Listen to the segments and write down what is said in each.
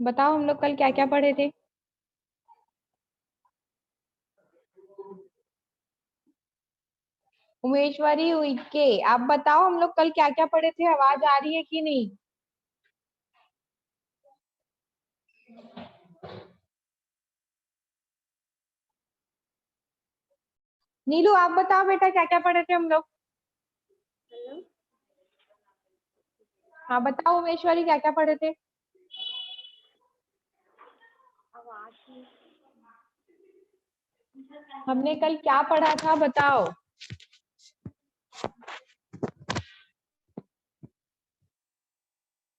बताओ हम लोग कल क्या क्या पढ़े थे। उमेश्वरी उइके, आप बताओ हम लोग कल क्या क्या पढ़े थे, आवाज आ रही है कि नहीं। नीलू आप बताओ बेटा क्या क्या पढ़े थे हम लोग। हाँ बताओ उमेश्वरी क्या क्या पढ़े थे। हमने कल क्या पढ़ा था बताओ।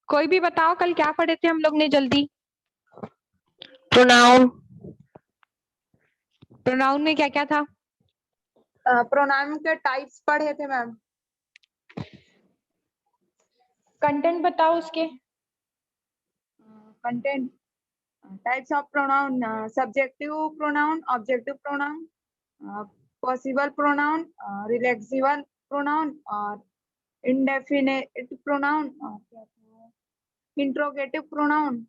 कोई भी बताओ कल क्या पढ़े थे हम लोग ने, जल्दी। प्रोनाउन। प्रोनाउन में क्या क्या था। प्रोनाउन के टाइप्स पढ़े थे मैम। कंटेंट बताओ उसके। Content types of pronoun, subjective pronoun, objective pronoun, possible pronoun, रिलैक्सिबल प्रोनाउन और इंडेफिनिट प्रोनाउन, इंट्रोगेटिव प्रोनाउन,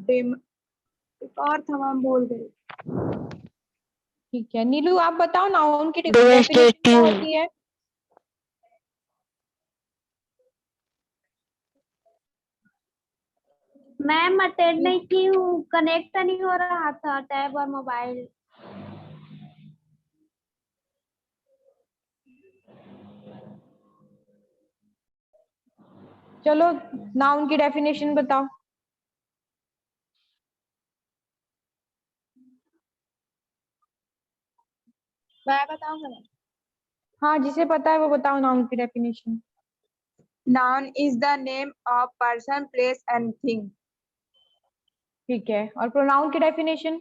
एक और था मैम भूल गई। ठीक है नीलू आप बताओ नाउन की Demonstrative. डेफिनेशन क्या होती है। मैम अटेंड नहीं की हूँ, कनेक्ट नहीं हो रहा था टैब और मोबाइल। चलो नाउन की डेफिनेशन बताओ। मैं बताऊंगा मैम। हाँ जिसे पता है वो बताओ नाउन की definition. Noun is the name of person, place and thing. ठीक है और प्रोनाउन की definition.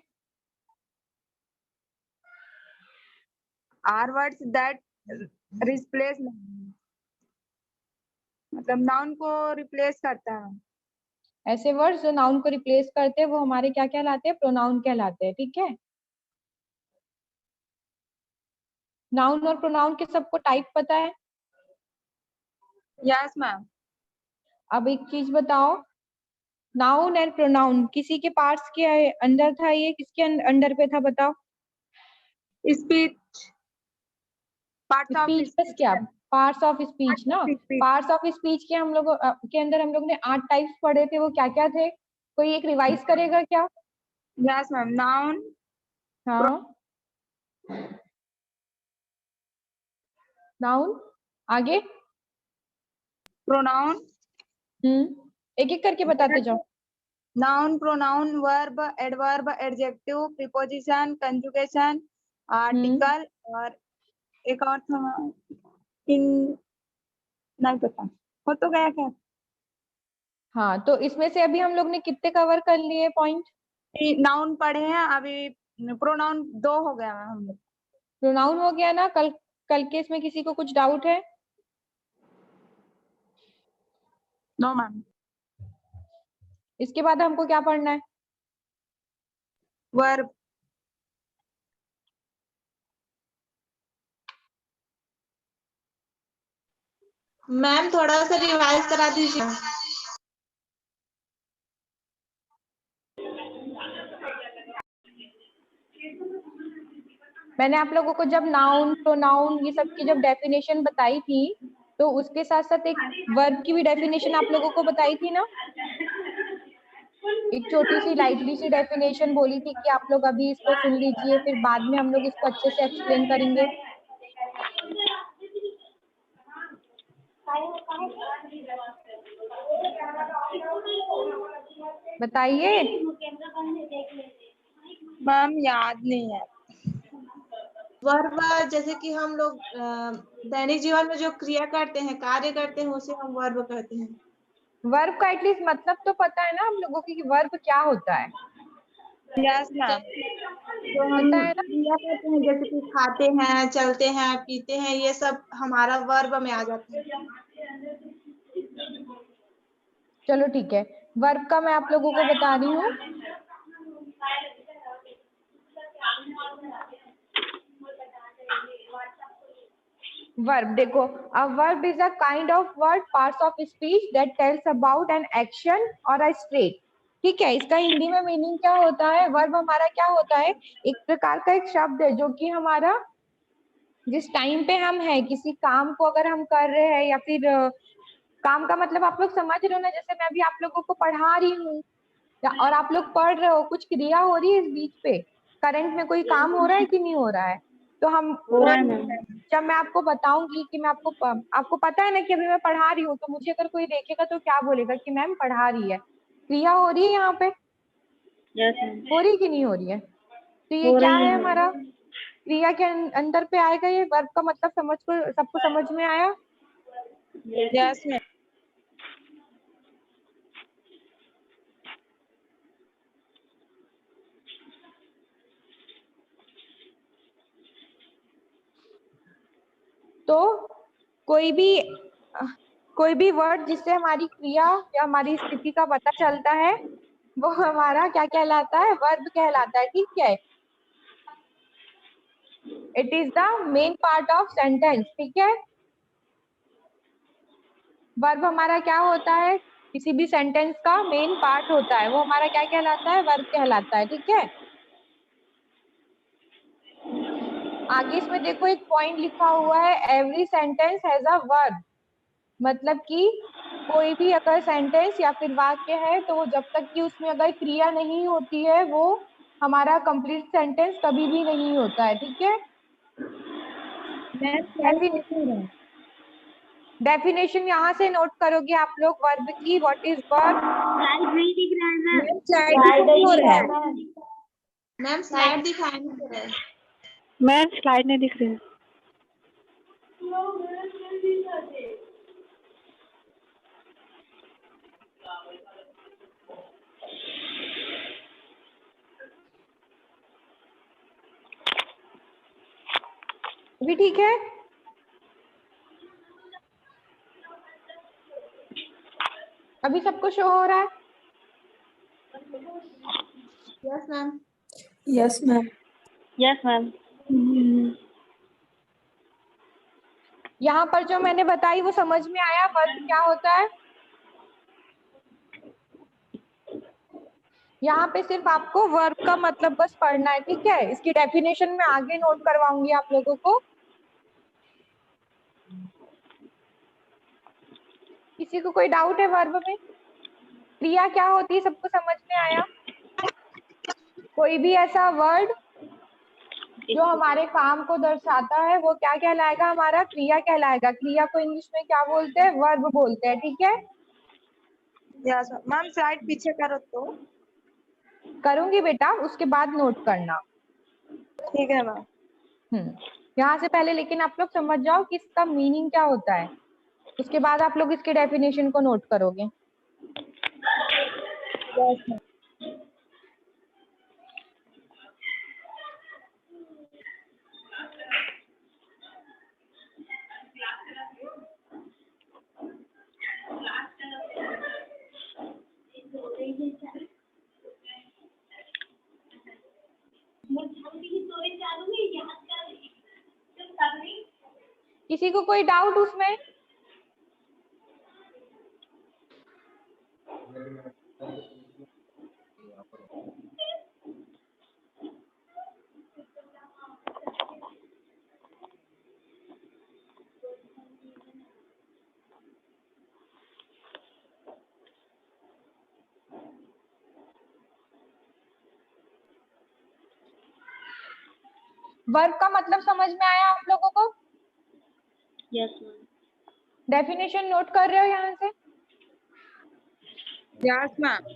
Are words that replace, मतलब नाउन को रिप्लेस करता है। ऐसे वर्ड्स जो नाउन को रिप्लेस करते हैं वो हमारे क्या कहलाते हैं, प्रोनाउन कहलाते हैं। ठीक है नाउन और प्रोनाउन के सबको टाइप पता है। Yes ma'am. अब एक चीज बताओ, नाउन एंड प्रोनाउन किसी के पार्ट्स के अंदर था, ये किसके अंडर पे था बताओ। स्पीच, पार्ट्स ऑफ स्पीच बस क्या, पार्ट्स ऑफ स्पीच ना। पार्ट्स ऑफ स्पीच के हम लोग के अंदर हम लोग ने 8 टाइप्स पढ़े थे, वो क्या क्या थे, कोई एक रिवाइज करेगा क्या। Yes ma'am. नाउन, हाँ नाउन, आगे। प्रोनाउन, एक एक करके बताते जाओ। Noun, pronoun, verb, adverb, adjective, preposition, conjugation, article और एक और था इन, नहीं पता हो तो गया क्या। हाँ तो इसमें से अभी हम लोग ने कितने कवर कर लिए पॉइंट। नाउन पढ़े हैं अभी, प्रोनाउन 2 हो गया मैम हम लोग। प्रोनाउन हो गया ना, कल कल के इसमें किसी को कुछ डाउट है। No ma'am. इसके बाद हमको क्या पढ़ना है। वर्ब, मैम थोड़ा सा रिवाइज करा दीजिए। मैंने आप लोगों को जब नाउन प्रोनाउन ये सब की जब डेफिनेशन बताई थी, तो उसके साथ साथ एक वर्ब की भी डेफिनेशन आप लोगों को बताई थी ना। एक छोटी सी लाइटली सी डेफिनेशन बोली थी कि आप लोग अभी इसको सुन लीजिए, फिर बाद में हम लोग इसको अच्छे से एक्सप्लेन करेंगे। बताइए। मैम याद नहीं है। वर्ब जैसे कि हम लोग दैनिक जीवन में जो क्रिया करते हैं, कार्य करते हैं, उसे हम वर्ब कहते हैं। वर्ब का एटलीस्ट मतलब तो पता है ना हम लोगों को कि वर्ब क्या होता है। Yes ma'am. जो हम पता है ना। क्रिया करते हैं जैसे कि खाते हैं, चलते हैं, पीते हैं, ये सब हमारा वर्ब में आ जाता है। चलो ठीक है, वर्ब का मैं आप लोगों को बता रही हूँ। वर्ब देखो, a verb is a kind of word parts of speech that tells about an action or a state ठीक है, इसका हिंदी में मीनिंग क्या होता है? वर्ब हमारा क्या होता है? एक प्रकार का एक शब्द है जो कि हमारा जिस टाइम पे हम है किसी काम को अगर हम कर रहे हैं या फिर काम का मतलब आप लोग समझ रहे हो ना, जैसे मैं अभी आप लोगों को पढ़ा रही हूँ और आप लोग पढ़ रहे हो, कुछ क्रिया हो रही है इस बीच पे, करंट में कोई काम हो रहा है कि नहीं हो रहा है? तो हम हो रहा है मैम। जब मैं आपको बताऊंगी कि मैं आपको पता है ना कि अभी मैं पढ़ा रही हूँ, तो मुझे अगर कोई देखेगा तो क्या बोलेगा कि मैम पढ़ा रही है, क्रिया हो रही है यहाँ पे, यस मैम। हो रही कि नहीं हो रही है? तो ये हो क्या रही है है हमारा? मैम। क्रिया के अंदर पे आएगा ये। वर्ब का मतलब सबको समझ में आया? Yes ma'am. तो कोई भी वर्ड जिससे हमारी क्रिया या हमारी स्थिति का पता चलता है वो हमारा क्या कहलाता है? वर्ब कहलाता है। ठीक है, it is the main part of sentence. ठीक है, वर्ब हमारा क्या होता है? किसी भी सेंटेंस का मेन पार्ट होता है, वो हमारा क्या कहलाता है? वर्ब कहलाता है। ठीक है, आगे इसमें देखो एक पॉइंट लिखा हुआ है, every sentence has a verb. मतलब कि कोई भी अगर सेंटेंस या फिर वाक्य है तो वो जब तक कि उसमें अगर क्रिया नहीं होती है वो हमारा कंप्लीट सेंटेंस कभी भी नहीं होता है। ठीक है, डेफिनेशन यहाँ से नोट करोगे आप लोग वर्ब की। What is verb? स्लाइड नहीं दिख रहा है मैम। स्लाइड नहीं हो रहा है। मैम स्लाइड दिखाई नहीं दे रहा है। मैम स्लाइड नहीं दिख रही है। अभी ठीक है? अभी सबको शो हो रहा है? Yes ma'am. Yes ma'am. Yes ma'am. यहाँ पर जो मैंने बताई वो समझ में आया? वर्ब क्या होता है? यहाँ पे सिर्फ आपको वर्ब का मतलब बस पढ़ना है। ठीक है, इसकी डेफिनेशन मैं आगे नोट करवाऊंगी आप लोगों को। किसी को कोई डाउट है वर्ब में? क्रिया क्या होती है सबको समझ में आया? कोई भी ऐसा वर्ड जो हमारे काम को दर्शाता है वो क्या कहलाएगा? हमारा क्रिया कहलाएगा। क्रिया को इंग्लिश में क्या बोलते हैं? वर्ब बोलते हैं। ठीक है, यस मैम। स्लाइड पीछे करो तो। करूंगी बेटा, उसके बाद नोट करना। ठीक है मैम। यहाँ से पहले लेकिन आप लोग समझ जाओ कि इसका मीनिंग क्या होता है, उसके बाद आप लोग इसके डेफिनेशन को नोट करोगे। Yes ma'am. किसी को कोई डाउट उसमें? वर्ब का मतलब समझ में आया आप लोगों को? Yes ma'am. डेफिनेशन नोट कर रहे हो यहाँ से? Yes ma'am.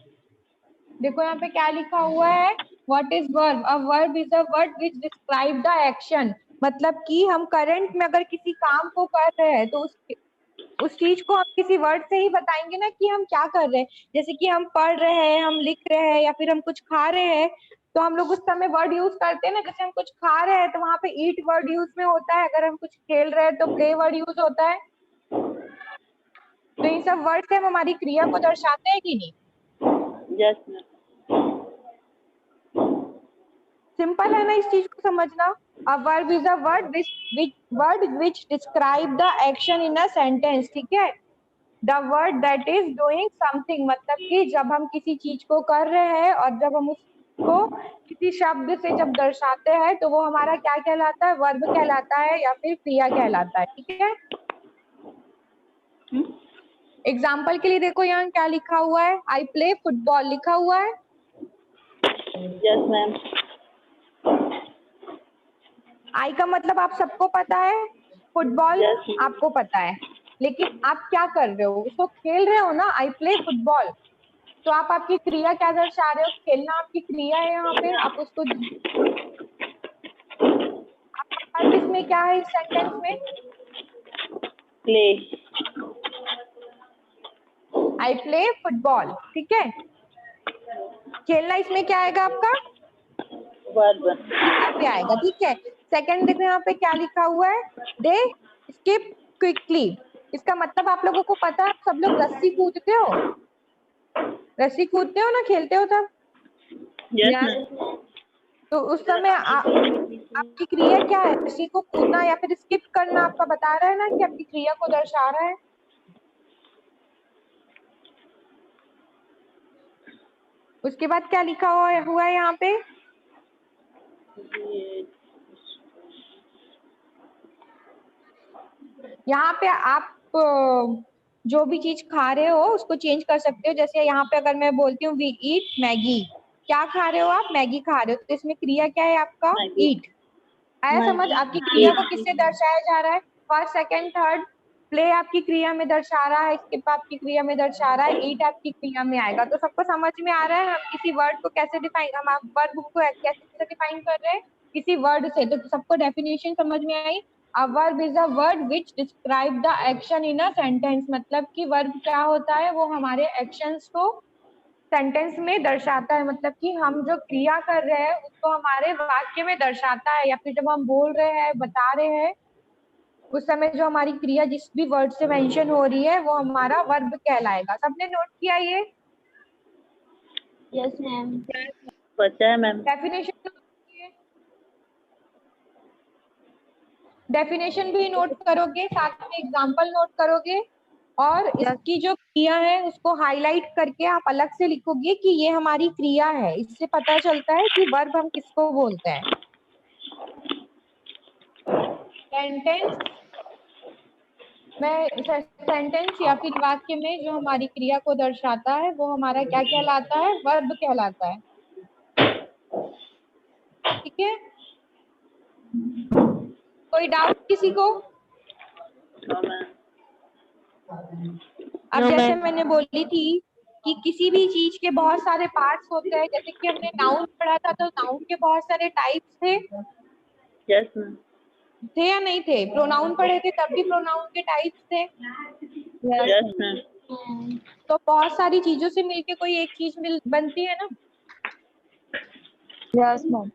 देखो यहाँ पे क्या लिखा हुआ है, what is verb? A verb is a word which describe the action. मतलब कि हम करंट में अगर किसी काम को कर रहे हैं तो उस चीज को हम किसी वर्ड से ही बताएंगे ना कि हम क्या कर रहे हैं। जैसे कि हम पढ़ रहे हैं, हम लिख रहे हैं या फिर हम कुछ खा रहे हैं, तो हम लोग उस समय वर्ड यूज करते हैं ना। जैसे हम कुछ खा रहे हैं तो वहां पे ईट वर्ड यूज में होता है, अगर हम कुछ खेल रहे हैं तो प्ले वर्ड यूज होता है। तो इन सब वर्ड से हम हमारी क्रिया को दर्शाते हैं कि नहीं? Yes ma'am. सिंपल है ना इस चीज को समझना। A verb is a word which describe the action in a sentence. ठीक है, the word that is doing something, मतलब कि जब हम किसी चीज को कर रहे हैं और जब हम उसको किसी शब्द से जब दर्शाते हैं तो वो हमारा क्या कहलाता है, वर्ब कहलाता है या फिर क्रिया कहलाता है। ठीक है, एग्जाम्पल के लिए देखो यहाँ क्या लिखा हुआ है, आई प्ले फुटबॉल लिखा हुआ है। Yes ma'am. आई का मतलब आप सबको पता है, फुटबॉल Yes. आपको पता है, लेकिन आप क्या कर रहे हो, उसको खेल रहे हो ना, आई प्ले फुटबॉल। तो आप आपकी क्रिया क्या दर्शा रहे हो, खेलना आपकी क्रिया है यहाँ पे, आप उसको वर्ब इसमें क्या है इस सेंटेंस में, प्ले। I play football. ठीक है, खेलना इसमें क्या आएगा आपका, वर्ब। पे आएगा। ठीक है, सेकंड देखो यहाँ पे क्या लिखा हुआ है, दे स्किप क्विकली। इसका मतलब आप लोगों को पता है, आप सब लोग रस्सी कूदते हो, रस्सी कूदते हो ना, खेलते हो तब। Yes ma'am. तो उस समय आपकी क्रिया क्या है, रस्सी को कूदना या फिर स्किप करना आपका बता रहा है ना कि आपकी क्रिया को दर्शा रहा है। उसके बाद क्या लिखा हुआ है यहाँ पे, यहाँ पे आप जो भी चीज खा रहे हो उसको चेंज कर सकते हो। जैसे यहाँ पे अगर मैं बोलती हूँ वी ईट मैगी, क्या खा रहे हो आप, मैगी खा रहे हो, तो इसमें क्रिया क्या है आपका, मैगी। ईट। आया समझ, आपकी क्रिया को किससे दर्शाया जा रहा है, फर्स्ट सेकंड थर्ड। प्ले आपकी क्रिया में दर्शा रहा है, स्किप आपकी क्रिया में दर्शा रहा है, ईट आपकी क्रिया में आएगा। तो सबको समझ में आ रहा है हम किसी वर्ड को कैसे डिफाइन, हम वर्ब को कैसे डिफाइन कर रहे हैं, किसी वर्ड से। तो सबको डेफिनेशन समझ में आई। A verb is a word which describe the action in a sentence, मतलब कि वर्ब क्या होता है, वो हमारे एक्शंस को सेंटेंस में दर्शाता है, मतलब कि हम जो क्रिया कर रहे हैं उसको हमारे वाक्य में दर्शाता है, या फिर जब हम बोल रहे हैं, बता रहे हैं, उस समय जो हमारी क्रिया जिस भी वर्ड से मेंशन हो रही है वो हमारा वर्ब कहलाएगा। सबने नोट किया ये? Yes ma'am. बचा है मैम। डेफिनेशन भी नोट करोगे, साथ में एग्जांपल नोट करोगे, और इसकी जो क्रिया है उसको हाईलाइट करके आप अलग से लिखोगे कि ये हमारी क्रिया है। इससे पता चलता है कि वर्ब हम किसको बोलते हैं। सेंटेंस या फिर वाक्य में जो हमारी क्रिया को दर्शाता है वो हमारा क्या कहलाता है, वर्ब कहलाता है। ठीक है, कोई डाउट किसी को? अब जैसे मैंने बोली थी कि किसी भी चीज के बहुत सारे पार्ट्स होते हैं, जैसे कि हमने नाउन पढ़ा था, तो नाउन के बहुत सारे टाइप्स थे। Yes ma'am. थे या नहीं थे? प्रोनाउन पढ़े थे तब भी प्रोनाउन के टाइप्स थे। Yes ma'am. तो बहुत सारी चीजों से मिलके कोई एक चीज बनती है ना। Yes ma'am.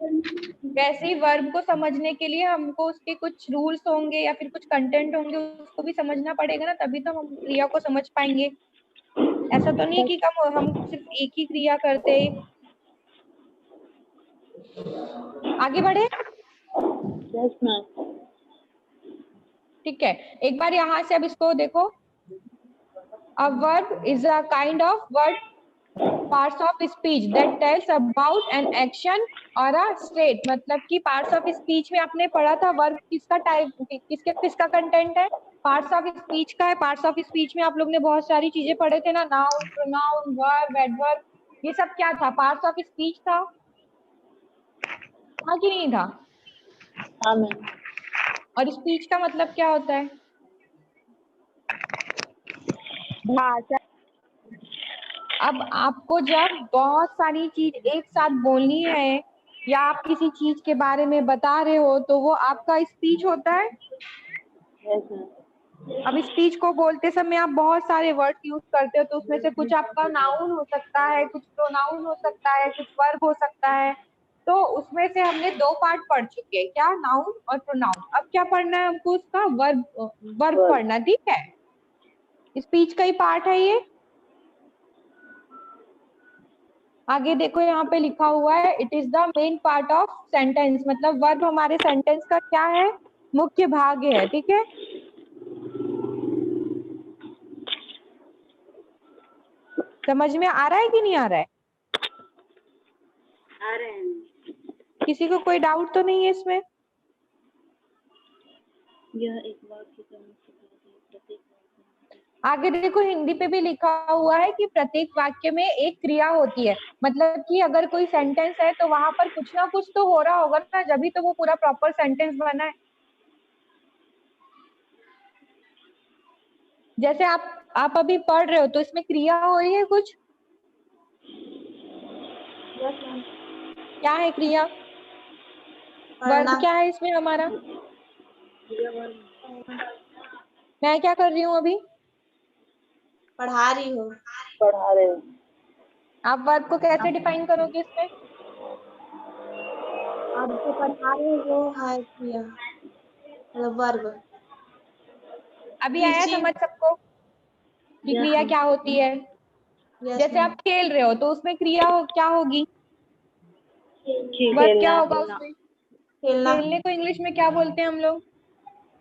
वैसे ही वर्ब को समझने के लिए हमको उसके कुछ रूल्स होंगे या फिर कुछ कंटेंट होंगे, उसको भी समझना पड़ेगा ना, तभी तो हम क्रिया को समझ पाएंगे। ऐसा तो नहीं कि हम सिर्फ एक ही क्रिया करते। आगे बढ़े? Yes ma'am. ठीक है, एक बार यहाँ से अब इसको देखो। A verb is a kind of word parts of speech that tells about an action और अ स्टेट, मतलब कि पार्ट्स ऑफ स्पीच में आपने पढ़ा था वर्ब किसका टाइप, किसका कंटेंट है, पार्ट्स ऑफ स्पीच का है। पार्ट्स ऑफ स्पीच में आप लोग ने बहुत सारी चीजें पढ़े थे ना, नाउन, प्रोनाउन, वर्ब, एडवर्ब, ये सब क्या था, पार्ट्स ऑफ स्पीच था कि नहीं था? हाँ मैम। और स्पीच का मतलब क्या होता है? भाषा। अब आपको जब बहुत सारी चीज एक साथ बोलनी है या आप किसी चीज के बारे में बता रहे हो तो वो आपका स्पीच होता है। Yes ma'am. अब स्पीच को बोलते समय आप बहुत सारे वर्ड यूज करते हो, तो उसमें से कुछ आपका नाउन हो सकता है, कुछ प्रोनाउन हो सकता है, कुछ वर्ब हो सकता है। तो उसमें से हमने दो पार्ट पढ़ चुके हैं, क्या, नाउन और प्रोनाउन। अब क्या पढ़ना है हमको, उसका वर्ब पढ़ना। ठीक है, स्पीच का ही पार्ट है ये। आगे देखो यहाँ पे लिखा हुआ है, it is the main part of sentence, मतलब वर्ब हमारे सेंटेंस का क्या है, मुख्य भाग है। ठीक है, समझ में आ रहा है कि नहीं आ रहा है? आ रहे हैं। किसी को कोई डाउट तो नहीं है इसमें? यह एक वाक्य का मुख्य भाग है। प्रत्येक वाक्य में आगे देखो हिंदी पे भी लिखा हुआ है कि प्रत्येक वाक्य में एक क्रिया होती है। मतलब कि अगर कोई सेंटेंस है तो वहां पर कुछ ना कुछ तो हो रहा होगा ना, जब तो वो पूरा प्रॉपर सेंटेंस बना है। जैसे आप अभी पढ़ रहे हो तो इसमें क्रिया हो रही है कुछ? Yes ma'am. क्या है क्रिया? पढ़ना। वर्ब क्या है इसमें हमारा? क्रिया वर्ग मैं क्या कर रही हूँ अभी? पढ़ा रही हो। पढ़ा रहे हो। आप वर्ब को कैसे डिफाइन करोगे इसमें? अब जो पढ़ा रहे हो वो है क्रिया, मतलब वर्ब। अभी आया समझ सबको कि क्रिया क्या होती है? यस जैसे मैम। आप खेल रहे हो तो उसमें क्रिया क्या होगी? वर्ब क्या होगा उसमें? खेलना। खेलने को इंग्लिश में क्या बोलते हैं हम लोग?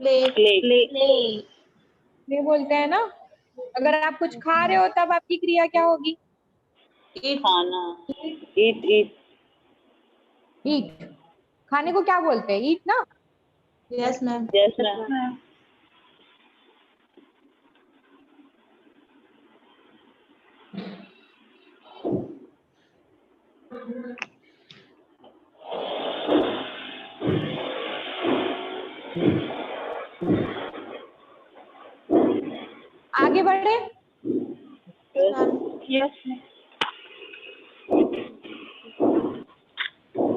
प्ले। प्ले बोलते हैं ना। अगर आप कुछ खा रहे हो तब आपकी क्रिया क्या होगी? ईट। खाना। ईट ईट। ईट। खाने को क्या बोलते हैं? ईट ना। Yes ma'am. Yes ma'am. आगे बढ़े। यस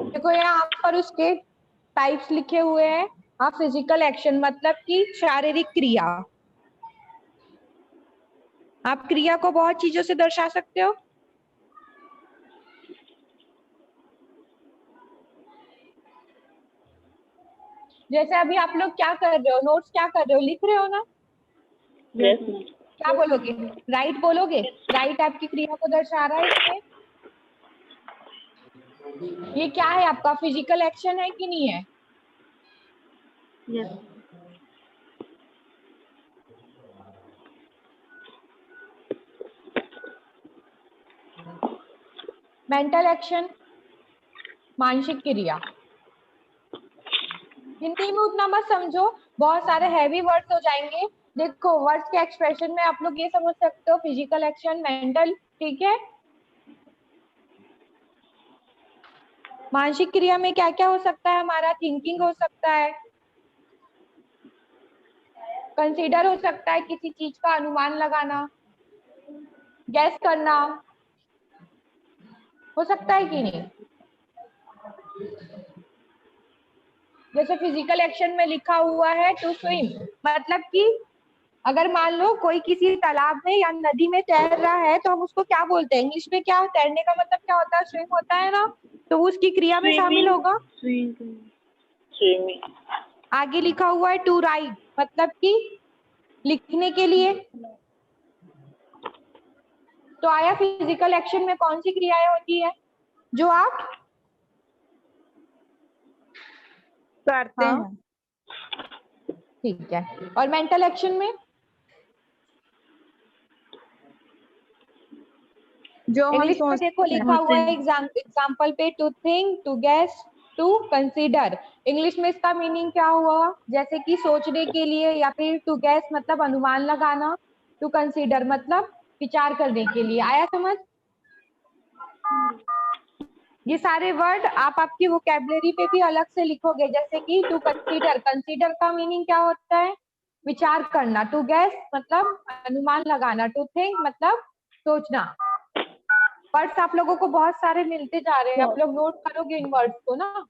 देखो यहाँ पर उसके टाइप्स लिखे हुए हैं। आप फिजिकल एक्शन मतलब कि शारीरिक क्रिया। आप क्रिया को बहुत चीजों से दर्शा सकते हो। जैसे अभी आप लोग क्या कर रहे हो? नोट्स क्या कर रहे हो? लिख रहे हो ना? Yes ma'am. क्या बोलोगे? राइट बोलोगे? राइट आपकी क्रिया को दर्शा रहा है इसमें। ये क्या है? आपका फिजिकल एक्शन है कि नहीं है? यस मेंटल एक्शन, मानसिक क्रिया। हिंदी में उतना मत समझो, बहुत सारे हैवी वर्ड्स हो जाएंगे। देखो वर्ड्स के एक्सप्रेशन में आप लोग ये समझ सकते हो, फिजिकल एक्शन, मेंटल, ठीक है। मानसिक क्रिया में क्या क्या हो सकता है? हमारा थिंकिंग हो सकता है, कंसीडर हो सकता है, किसी चीज का अनुमान लगाना, गैस करना, हो सकता है कि नहीं? जैसे फिजिकल एक्शन में लिखा हुआ है टू स्विम, मतलब कि अगर मान लो कोई किसी तालाब में या नदी में तैर रहा है तो हम उसको क्या बोलते हैं? इंग्लिश में क्या? तैरने का मतलब क्या होता है? स्विम होता है ना। तो वो उसकी क्रिया में शामिल होगा। स्विमिंग। आगे लिखा हुआ है टू राइट, मतलब कि लिखने के लिए। तो आया फिजिकल एक्शन में कौन सी क्रियाएं होती है जो आप करते हाँ हैं। ठीक है। और मेंटल एक्शन में जो हम इंग्लिश में देखो सोचते हैं। लिखा हुआ है एग्जाम्पल पे, to think, to guess, to consider. English में इसका मीनिंग क्या हुआ? जैसे कि सोचने के लिए, या फिर टू गेस मतलब अनुमान लगाना, टू कंसीडर मतलब विचार करने के लिए। आया समझ? ये सारे वर्ड आप आपकी वोकेबलरी पे भी अलग से लिखोगे। जैसे कि टू कंसीडर, कंसीडर का मीनिंग क्या होता है? विचार करना। टू गेस मतलब अनुमान लगाना। टू थिंक मतलब सोचना। वर्ड्स आप लोगों को बहुत सारे मिलते जा रहे हैं, आप लोग नोट करोगे इन वर्ड्स को ना।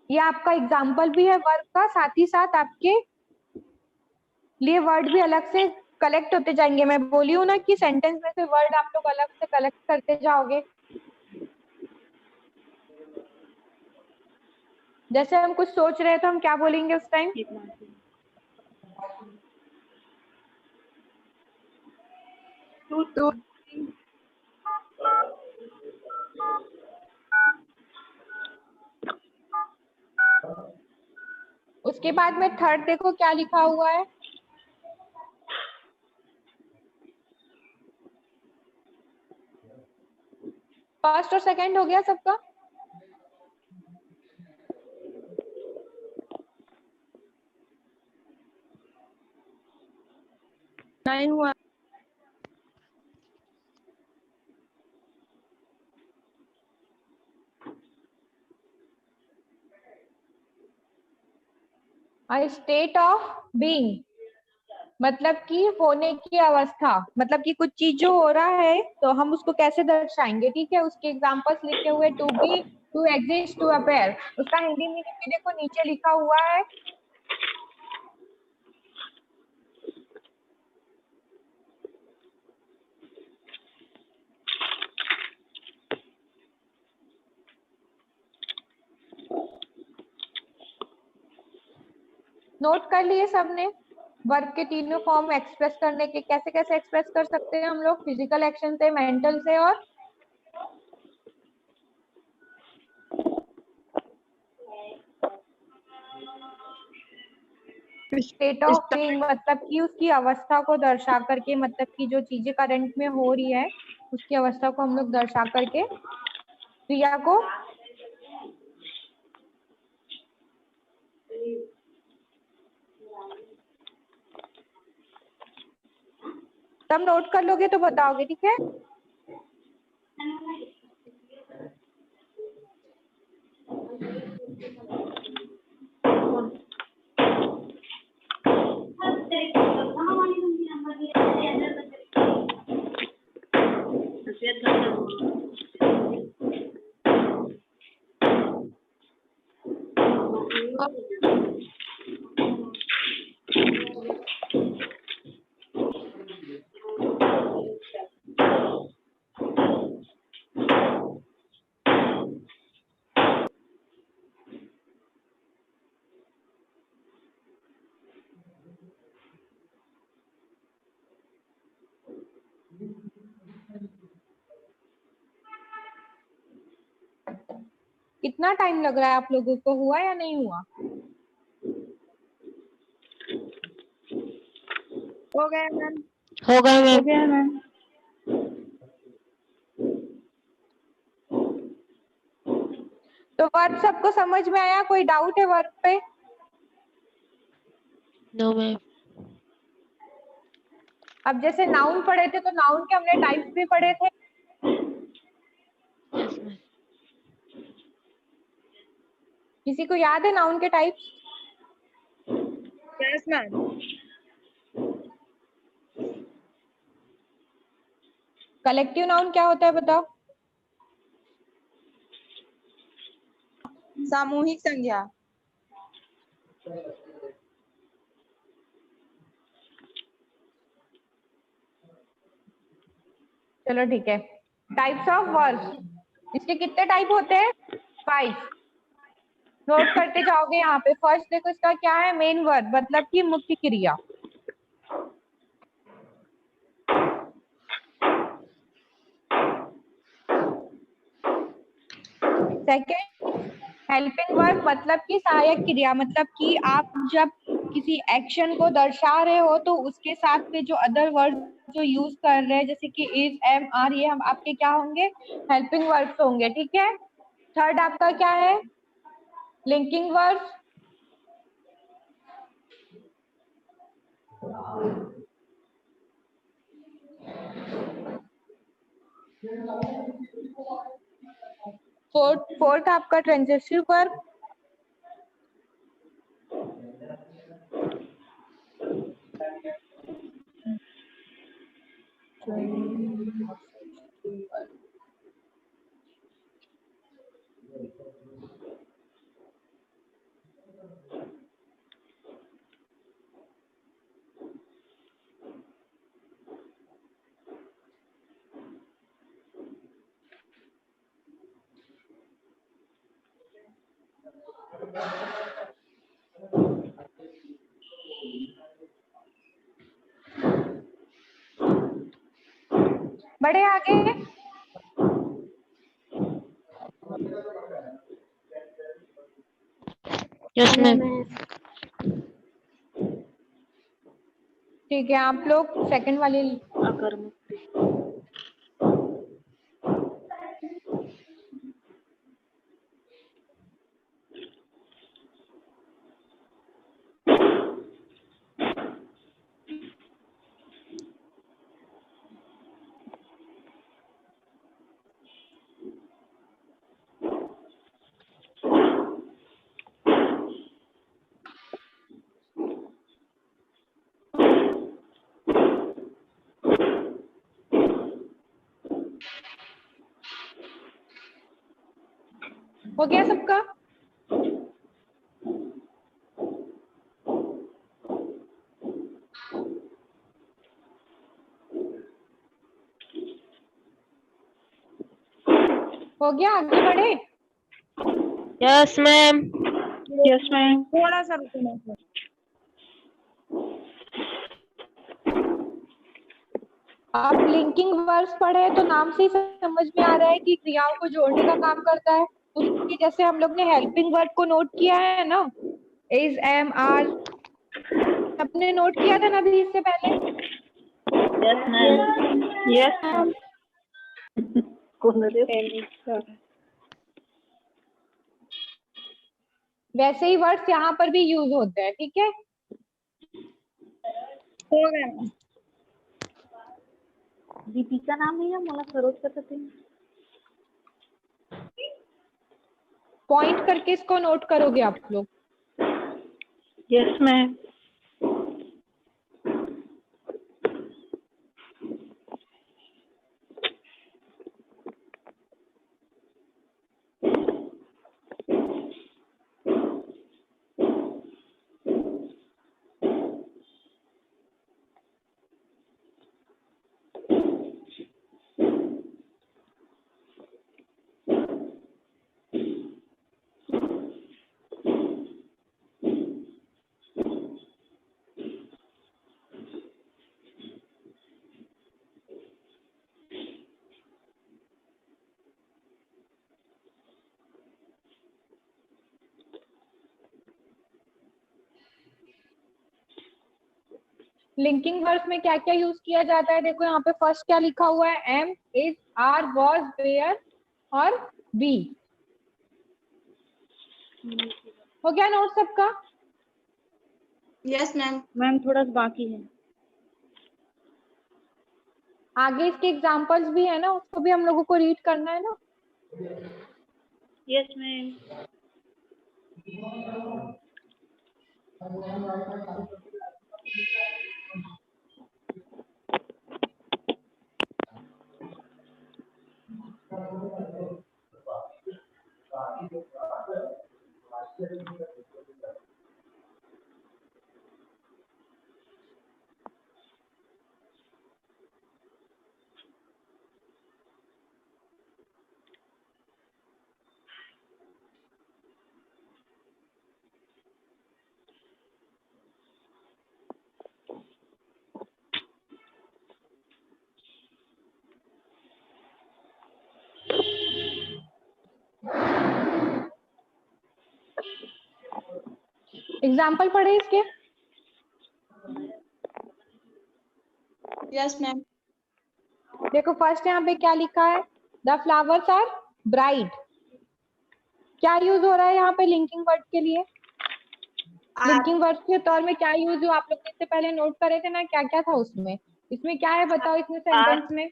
ये आपका एग्जाम्पल भी है वर्ड का, साथ ही साथ आपके लिए वर्ड भी अलग से कलेक्ट होते जाएंगे। मैं बोली हूँ ना कि सेंटेंस में से वर्ड आप लोग अलग से कलेक्ट करते जाओगे। जैसे हम कुछ सोच रहे हैं तो हम क्या बोलेंगे उस टाइम? टू उसके बाद में थर्ड देखो क्या लिखा हुआ है, फर्स्ट और सेकंड हो गया सबका? नहीं हुआ। स्टेट ऑफ बीइंग मतलब कि होने की अवस्था, मतलब कि कुछ चीज जो हो रहा है तो हम उसको कैसे दर्शाएंगे, ठीक है। उसके एग्जांपल्स लिखे हुए to be, to exist, to appear. उसका हिंदी मीनिंग भी देखो नीचे लिखा हुआ है। नोट कर लिए सबने? वर्ब के तीनों फॉर्म एक्सप्रेस करने के, कैसे कैसे एक्सप्रेस कर सकते हैं हम लोग, फिजिकल एक्शन से, मेंटल से और स्टेट ऑफ बीइंग मतलब कि उसकी अवस्था को दर्शा करके, मतलब कि जो चीजें करंट में हो रही है उसकी अवस्था को हम लोग दर्शा करके क्रिया को तब नोट कर लोगे तो बताओगे, ठीक है। कितना टाइम लग रहा है आप लोगों को, हुआ या नहीं हुआ? हो गया मैम। हो गए हो मैम। गया मैम। तो वर्ब सबको समझ में आया? कोई डाउट है वर्ब पे? No ma'am. अब जैसे नाउन पढ़े थे तो नाउन के हमने टाइप्स भी पढ़े थे। Yes ma'am. किसी को याद है नाउन के types? Yes ma'am. Collective noun क्या होता है बताओ? सामूहिक संज्ञा। चलो ठीक है। टाइप्स ऑफ वर्ब, इसके कितने टाइप होते हैं? 5। नोट करते जाओगे यहाँ पे। फर्स्ट देखो इसका क्या है, मेन वर्ब मतलब कि मुख्य क्रिया। सेकेंड हेल्पिंग वर्ब मतलब कि सहायक क्रिया, मतलब कि आप जब किसी एक्शन को दर्शा रहे हो तो उसके साथ में जो अदर वर्ड जो यूज कर रहे हैं, जैसे कि इज, एम, आर, ये हम आपके क्या होंगे, हेल्पिंग वर्ब्स होंगे, ठीक है। थर्ड आपका क्या है, लिंकिंग वर्ब। फोर्थ आपका ट्रांजिटिव वर्ब। बड़े आगे। Yes ma'am. ठीक है, आप लोग सेकंड वाली अकर्मक हो गया सबका? हो गया, आगे बढ़े? Yes ma'am. Yes ma'am. थोड़ा सा रुकना सर। आप लिंकिंग वर्ब्स पढ़े तो नाम से ही समझ में आ रहा है कि क्रियाओं को जोड़ने का काम करता है। उसके जैसे हम लोग ने हेल्पिंग वर्ब को नोट किया है ना, इज, एम, आर, सबने नोट किया था ना अभी इससे पहले? Yes ma'am. Yes ma'am. वैसे ही वर्ड्स यहाँ पर भी यूज होते हैं, ठीक है? हो गया। दीपिका नाम है या मला सरोज का सकते हैं? पॉइंट करके इसको नोट करोगे आप लोग। Yes ma'am. लिंकिंग वर्ब्स में क्या क्या यूज किया जाता है? देखो यहाँ पे फर्स्ट क्या लिखा हुआ है, am, is, are, was, were और बी। हो गया नोट सबका? Yes ma'am. मैम थोड़ा सा बाकी है। आगे इसके एग्जांपल्स भी है ना, उसको भी हम लोगों को रीड करना है ना। Yes ma'am. एग्जाम्पल पढ़े इसके? Yes ma'am. देखो फर्स्ट यहाँ पे क्या लिखा है, द फ्लावर्स आर ब्राइट। क्या यूज हो रहा है यहाँ पे लिंकिंग वर्ड के लिए? लिंकिंग वर्ड के तौर में क्या यूज हो, आप लोग ने इससे पहले नोट करे थे ना, क्या क्या था उसमें? इसमें क्या है बताओ, इसमें सेंटेंस में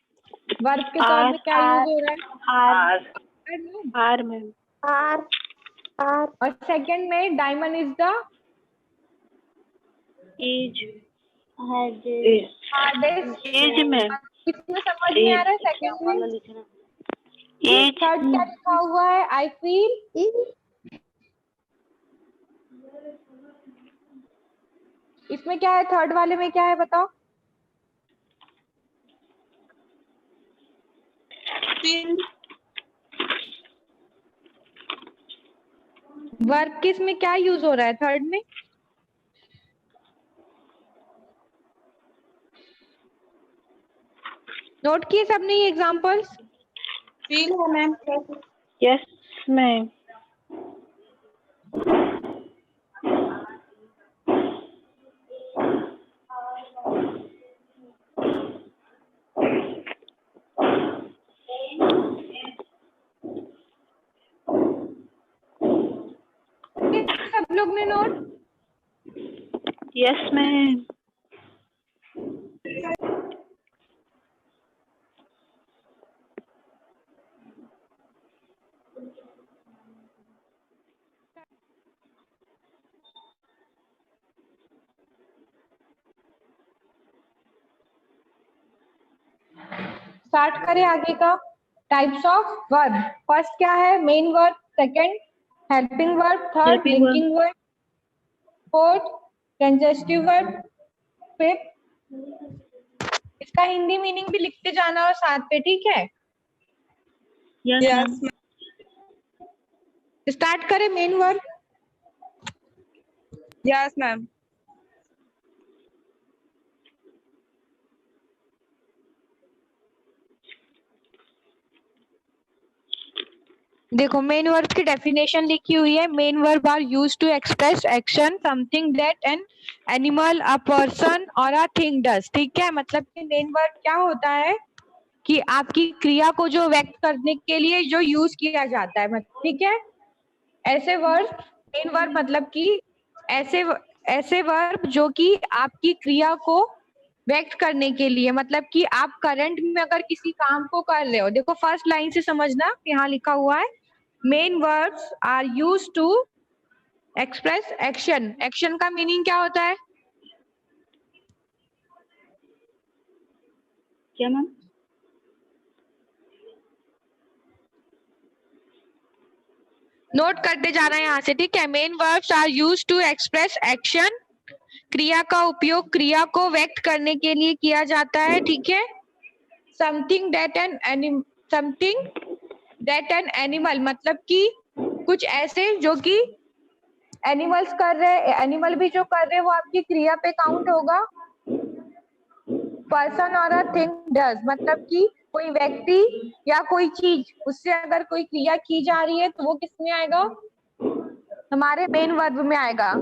वर्ब के तौर में क्या यूज हो रहा है? Are ma'am. आर और सेकंड में diamond is the as hardest. As ma'am. किसमें समझ में आ रहा है? सेकंड में। एज थर्ड क्या लिखा हुआ है, आई फील। इसमें क्या है, थर्ड वाले में क्या है बताओ? फील। वर्ब किस में क्या यूज हो रहा है थर्ड में? नोट किए सबने ये एग्जांपल्स? फील है मैम। Yes ma'am. सब लोग ने नोट? Yes ma'am. स्टार्ट करें आगे का। Types of verb. फर्स्ट क्या है, main verb. Second helping verb, third Helping verb. Linking verb, fourth congestive verb, fifth. इसका हिंदी मीनिंग भी लिखते जाना और साथ पे, ठीक है? Yes, Yes, ma'am. ma'am. Start करें मेन वर्ब। Yes, ma'am. देखो मेन वर्ब की डेफिनेशन लिखी हुई है। Main verb are used to express action something that an animal, a person और अ थिंग डज। ठीक है, मतलब कि मेन वर्ब क्या होता है कि आपकी क्रिया को जो व्यक्त करने के लिए जो यूज किया जाता है, मतलब ठीक है। ऐसे वर्ब, मेन वर्ब मतलब कि ऐसे वर्ब जो कि आपकी क्रिया को व्यक्त करने के लिए, मतलब कि आप करंट में अगर किसी काम को कर रहे हो। देखो फर्स्ट लाइन से समझना, यहाँ लिखा हुआ है main verbs are used to express action. Action का मीनिंग क्या होता है? क्या मैम? नोट करते जाना है यहाँ से, ठीक है। Main verbs are used to express action, क्रिया का उपयोग क्रिया को व्यक्त करने के लिए किया जाता है, ठीक है। समथिंग दैट एन एनिमल, मतलब कि कुछ ऐसे जो कि एनिमल्स कर रहे हैं, एनिमल भी जो कर रहे हैं वो आपकी क्रिया पे काउंट होगा। पर्सन और अ थिंग डज, मतलब कि कोई व्यक्ति या कोई चीज, उससे अगर कोई क्रिया की जा रही है तो वो किस में आएगा? हमारे मेन वर्ब में आएगा।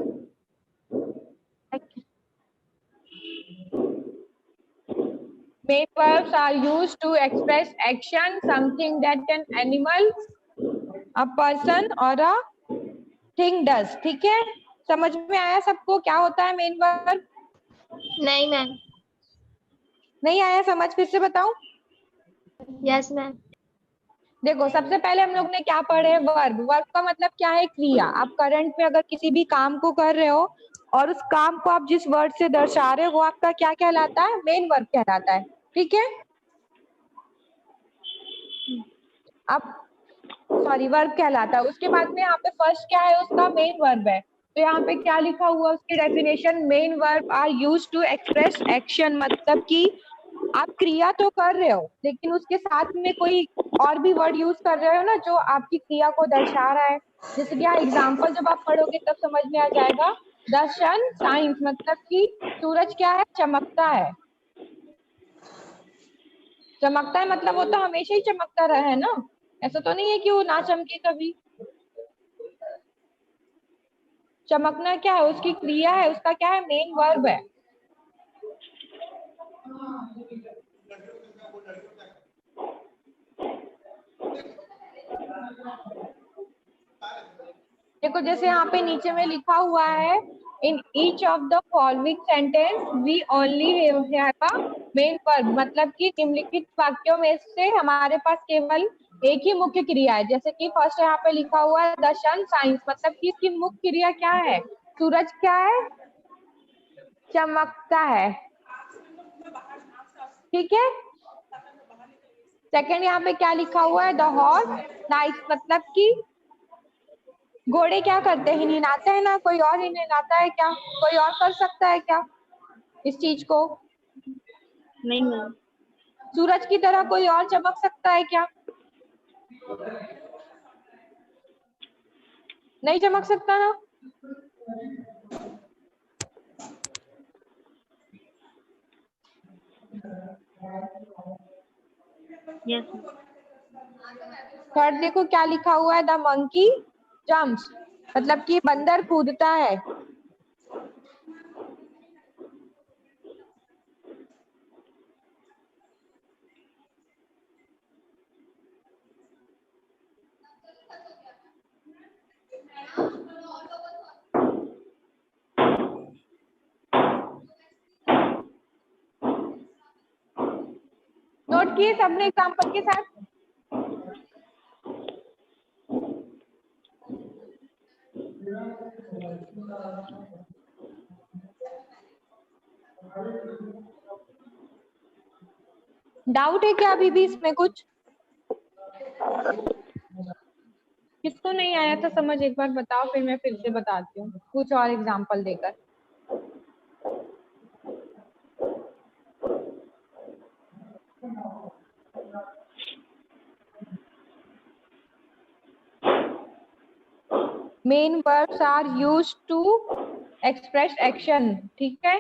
Main verbs are used to express action, something that an animal, a person or a thing does। ठीक है, समझ में आया सबको क्या होता है मेन वर्ब? नहीं मैम। नहीं आया समझ? फिर से बताऊं? Yes ma'am. देखो सबसे पहले हम लोग ने क्या पढ़े? वर्ब। वर्ब का मतलब क्या है? क्रिया। आप करंट में अगर किसी भी काम को कर रहे हो और उस काम को आप जिस वर्ड से दर्शा रहे हो वो आपका क्या कहलाता है? मेन वर्ब कहलाता है, ठीक है। अब सॉरी, वर्ब कहलाता है। उसके बाद में यहाँ पे फर्स्ट क्या है? उसका मेन वर्ब है। तो यहाँ पे क्या लिखा हुआ उसकी definition? Main verb are used to express action, मतलब कि आप क्रिया तो कर रहे हो लेकिन उसके साथ में कोई और भी वर्ड यूज कर रहे हो ना जो आपकी क्रिया को दर्शा रहा है। जैसे कि एग्जाम्पल जब आप पढ़ोगे तब समझ में आ जाएगा। द सन शाइन्स, मतलब कि सूरज क्या है? चमकता है। चमकता है मतलब वो तो हमेशा ही चमकता रहा है ना, ऐसा तो नहीं है कि वो ना चमके कभी। चमकना क्या है? उसकी क्रिया है, उसका क्या है? मेन वर्ब है। देखो जैसे यहाँ पे नीचे में लिखा हुआ है, in each of the following sentence we only have a main verb, मतलब कि निम्नलिखित वाक्यों में से हमारे पास केवल एक ही मुख्य क्रिया है। जैसे कि फर्स्ट यहाँ पे लिखा हुआ है द सन शाइन्स, मतलब कि इसकी मुख्य क्रिया क्या है? सूरज क्या है? चमकता है, ठीक है। सेकंड यहाँ पे क्या लिखा हुआ है? द हॉर्स नाइस, मतलब कि घोड़े क्या करते हैं? हिलाते हैं ना। कोई और हिलाता है क्या? कोई और कर सकता है क्या इस चीज को? नहीं मैम। सूरज की तरह कोई और चमक सकता है क्या? नहीं चमक सकता ना। यस। थर्ड देखो क्या लिखा हुआ है? द मंकी जम्प्स, मतलब कि बंदर कूदता है। नोट किए सबने एग्जांपल के साथ? डाउट है क्या अभी भी इसमें कुछ? किसको नहीं आया था समझ एक बार बताओ, फिर मैं फिर से बताती हूँ कुछ और एग्जांपल देकर। Main verbs are used to express action, ठीक है।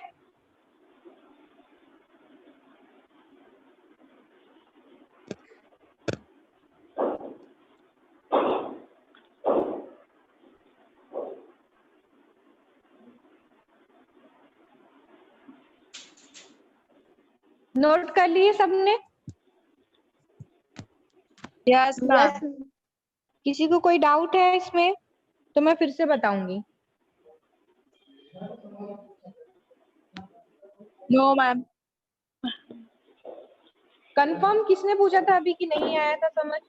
नोट कर लिए सबने? Yes ma'am. किसी को कोई डाउट है इसमें तो मैं फिर से बताऊंगी। No ma'am. कंफर्म किसने पूछा था अभी कि नहीं आया था समझ?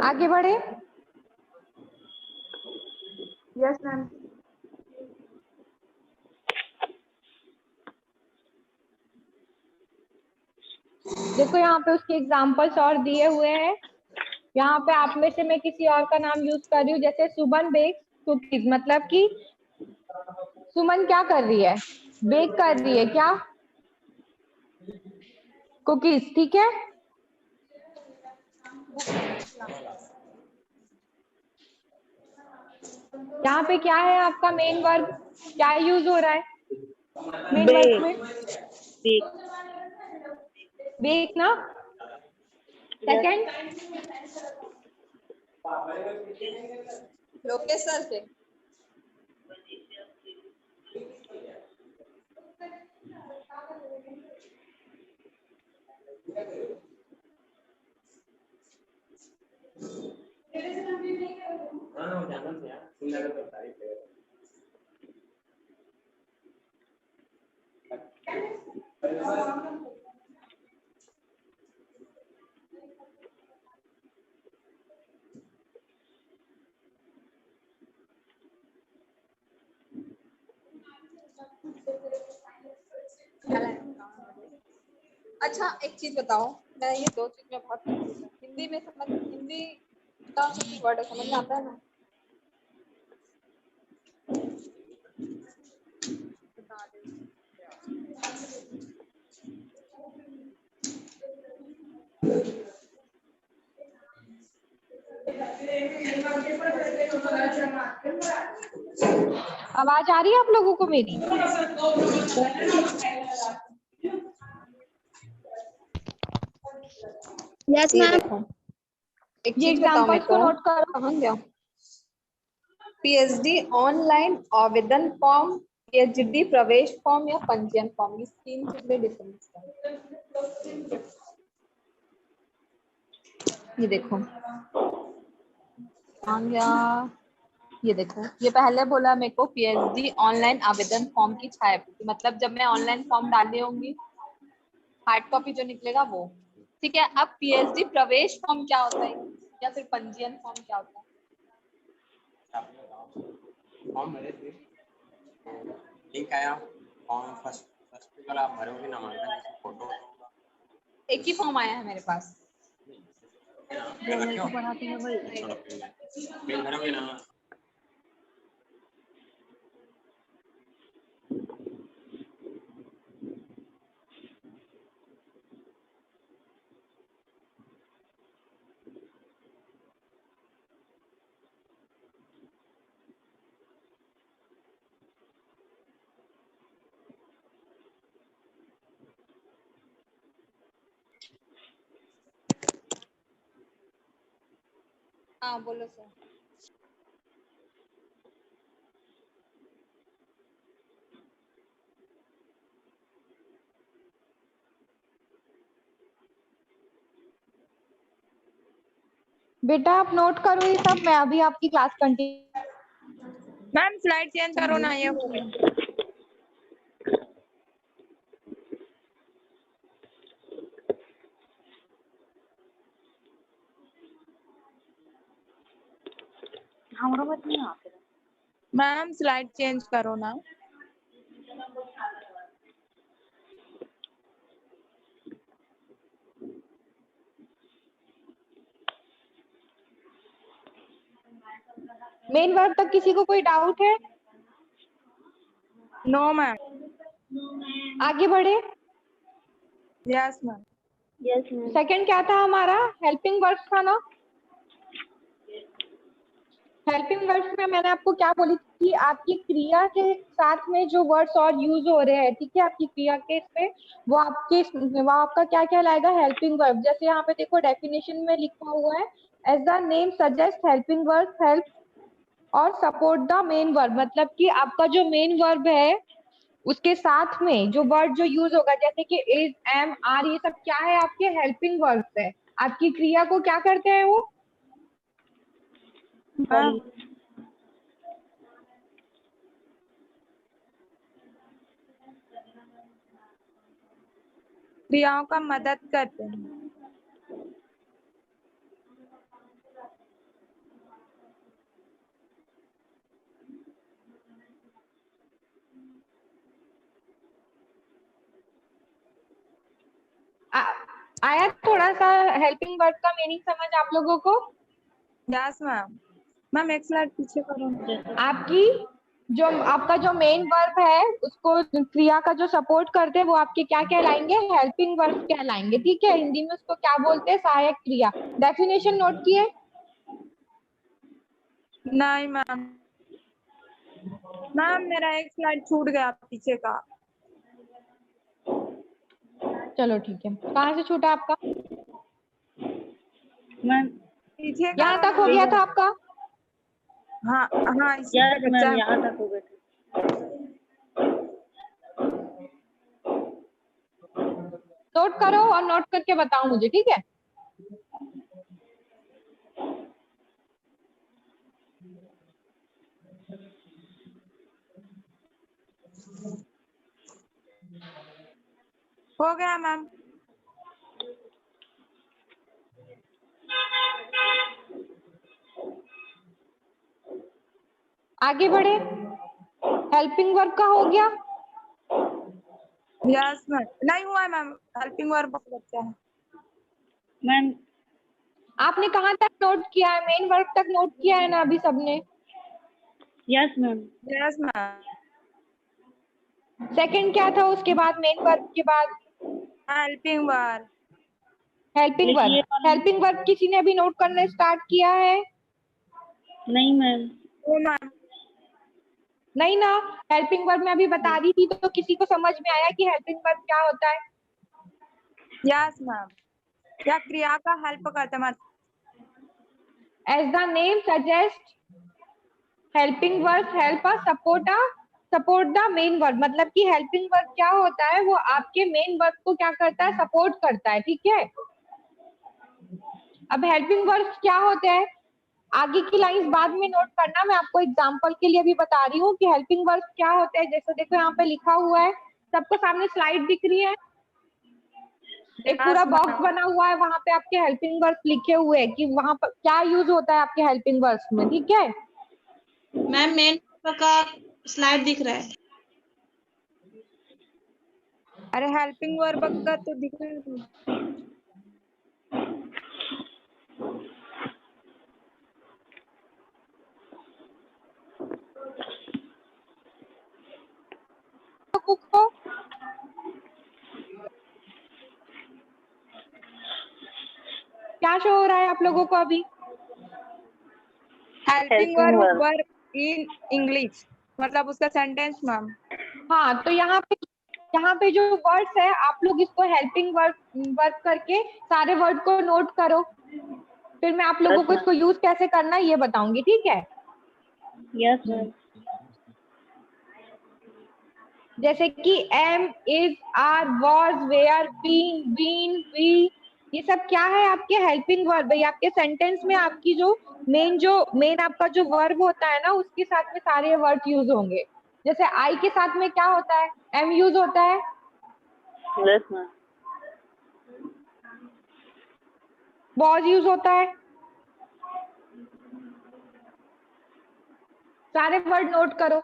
आगे बढ़े। Yes ma'am. देखो यहाँ पे उसके एग्जाम्पल्स और दिए हुए हैं। यहाँ पे आप में से मैं किसी और का नाम यूज कर रही हूँ, जैसे सुमन बेक्स कुकीज, मतलब कि सुमन क्या कर रही है? बेक कर रही है क्या? कुकीज, ठीक है। यहाँ पे क्या है आपका मेन वर्ब, क्या यूज हो रहा है मेन वर्ब में? बेक ना। सेकंड लोकेश सर से। अच्छा एक चीज बताओ, मैं ये दो चीज में बहुत confused हूँ। हिंदी में समझ, हिंदी का वर्ड समझ में आता है ना? बता दे। आवाज आ रही है आप लोगों को मेरी? यस ये मैम। देखो, एक ये चीज बताओ मेरे एग्जांपल्स को को। नोट करो। कहाँ गया? पीएचडी ऑनलाइन आवेदन फॉर्म, पीएचडी प्रवेश फॉर्म या पंजीयन फॉर्म, ये तीन चीज में डिफरेंस है। ये देखो आ गया। ये देखो, ये पहले बोला मेरे को पीएचडी ऑनलाइन आवेदन फॉर्म की छायाप्रति, मतलब जब मैं ऑनलाइन फॉर्म डाली होंगी हार्ड कॉपी जो निकलेगा वो, ठीक है। अब पीएचडी प्रवेश फॉर्म क्या होता है या फिर पंजीयन फॉर्म क्या होता है? फॉर्म भरे थे, लिंक आया, फॉर्म फर्स्ट वाला आप भरोगे नामांकन जैसे फोटो होगा। एक ही फॉर्म आया है मेरे पास। पढ़ाते हैं भाई, पेन भरोगे ना। हाँ बोलो सर। बेटा आप नोट करो ये सब, मैं अभी आपकी class continue. Ma'am slide change करो ना, ये हो गया। हमरा मत नहीं आते मैम स्लाइड चेंज करो ना। मेन वर्ब तक किसी को कोई डाउट है? No ma'am. आगे बढ़े। Yes ma'am. Yes ma'am. Second क्या था हमारा? हेल्पिंग वर्ब्स था ना। हेल्पिंग वर्ड्स में मैंने आपको क्या बोली थी कि आपकी क्रिया के साथ में जो वर्ड्स और यूज हो रहे हैं, ठीक है, आपकी क्रिया के इसमें वो आपका क्या कहलाएगा? Helping verb. जैसे यहाँ पे देखो डेफिनेशन में लिखा हुआ है, as the name suggest helping verb help और सपोर्ट द मेन वर्ब। मतलब कि आपका जो मेन वर्ब है उसके साथ में जो वर्ड जो यूज होगा, जैसे कि इज, एम, आर, ये सब क्या है? आपके हेल्पिंग वर्ब्स है। आपकी क्रिया को क्या करते हैं वो? मैम क्रियाओं का मदद करते हैं। आया थोड़ा सा हेल्पिंग वर्ब का मीनिंग समझ आप लोगों को? Yes ma'am. मैम एक स्लाइड पीछे करो ना। आपकी जो आपका जो मेन वर्ब है उसको क्रिया का जो सपोर्ट करते हैं वो आपके क्या कहलाएंगे? हेल्पिंग वर्ब कहलाएंगे। ठीक है, हिंदी में उसको क्या बोलते हैं? सहायक क्रिया। डेफिनेशन नोट किए? नहीं मैम। मैम मेरा एक स्लाइड छूट गया पीछे का। चलो ठीक है, कहाँ से छूटा आपका? मैम पीछे का यहाँ तक हो गया था आपका? हाँ हाँ इसी यस पे बच्चा मैम, यहाँ तक हो गए थे। नोट करो और नोट करके बताओ मुझे, ठीक है? हो गया मैम। आगे बढ़े। हेल्पिंग वर्ब का हो गया? Yes ma'am. नहीं हुआ मैम, हेल्पिंग वर्ब बच्चा है। मैम आपने कहाँ तक नोट किया है? मेन वर्ब तक नोट किया है ना अभी सबने? Yes ma'am. Yes ma'am. Second क्या था उसके बाद? मेन वर्ब के बाद हेल्पिंग वर्ब। हेल्पिंग लिखिए वर्ब। हेल्पिंग वर्ब किसी ने अभी नोट करना स्टार्ट किया है? नहीं मैम। ओ मैम। नहीं ना। हेल्पिंग वर्ब मैं अभी बता दी थी, तो किसी को समझ में आया कि हेल्पिंग वर्ब क्या होता है? Yes ma'am. क्या क्रिया का हेल्प करते हैं? As the name suggest helping verb help support the main verb. मतलब कि हेल्पिंग वर्ब क्या होता है? वो आपके मेन वर्ब को क्या करता है? सपोर्ट करता है। ठीक है, अब हेल्पिंग वर्ब क्या होते हैं आगे की लाइंस बाद में नोट करना। मैं आपको एग्जांपल के लिए भी बता रही हूँ कि हेल्पिंग वर्ब क्या होते हैं। जैसे देखो यहाँ पे लिखा हुआ है, सबको सामने स्लाइड दिख रही है, एक पूरा बॉक्स बना हुआ है, वहां पे आपके हेल्पिंग वर्ब्स लिखे हुए हैं कि वहां पर क्या यूज होता है आपके हेल्पिंग वर्ब्स में। ठीक है, मैम मेन का स्लाइड दिख रहा है। अरे हेल्पिंग वर्ब का तो दिख रहा है। को क्या शो हो रहा है आप लोगों को अभी? हेल्पिंग वर्ब इन इंग्लिश, मतलब उसका सेंटेंस मैम। हाँ, तो यहाँ पे जो वर्ड्स है आप लोग इसको हेल्पिंग वर्ब करके सारे वर्ड को नोट करो, फिर मैं आप लोगों को इसको यूज कैसे करना है ये बताऊंगी। ठीक है, यस मैम। जैसे कि am, is, are, was, were, been, be, ये सब क्या है? आपके हेल्पिंग वर्ब है। ये आपके सेंटेंस में आपकी जो मेन आपका जो वर्ब होता है ना, उसके साथ में सारे वर्ड यूज होंगे। जैसे आई के साथ में क्या होता है? एम यूज होता है। Yes ma'am. वॉज यूज होता है। सारे वर्ड नोट करो।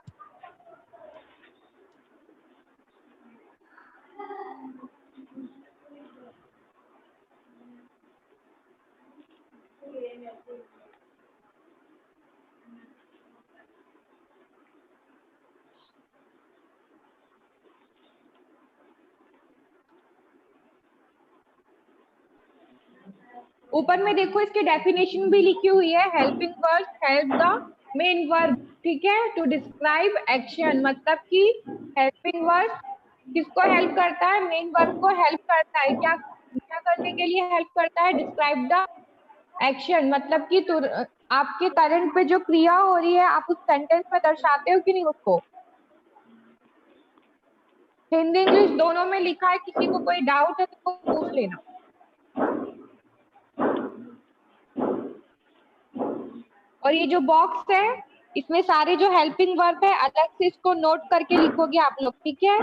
ऊपर में देखो इसकी डेफिनेशन भी लिखी हुई है। Helping verb help the main verb, ठीक है, टू डिस्क्राइब एक्शन। मतलब कि हेल्पिंग वर्ब किसको हेल्प करता है? मेन वर्ब को हेल्प करता है। क्या क्या करने के लिए हेल्प करता है? Describe the action. मतलब कि आपके करंट पे जो क्रिया हो रही है आप उस सेंटेंस में दर्शाते हो कि नहीं उसको? हिंदी इंग्लिश दोनों में लिखा है। किसी को कोई डाउट है तो पूछ लेना। और ये जो बॉक्स है इसमें सारे जो हेल्पिंग वर्ब है अलग से इसको नोट करके लिखोगे आप लोग, ठीक है?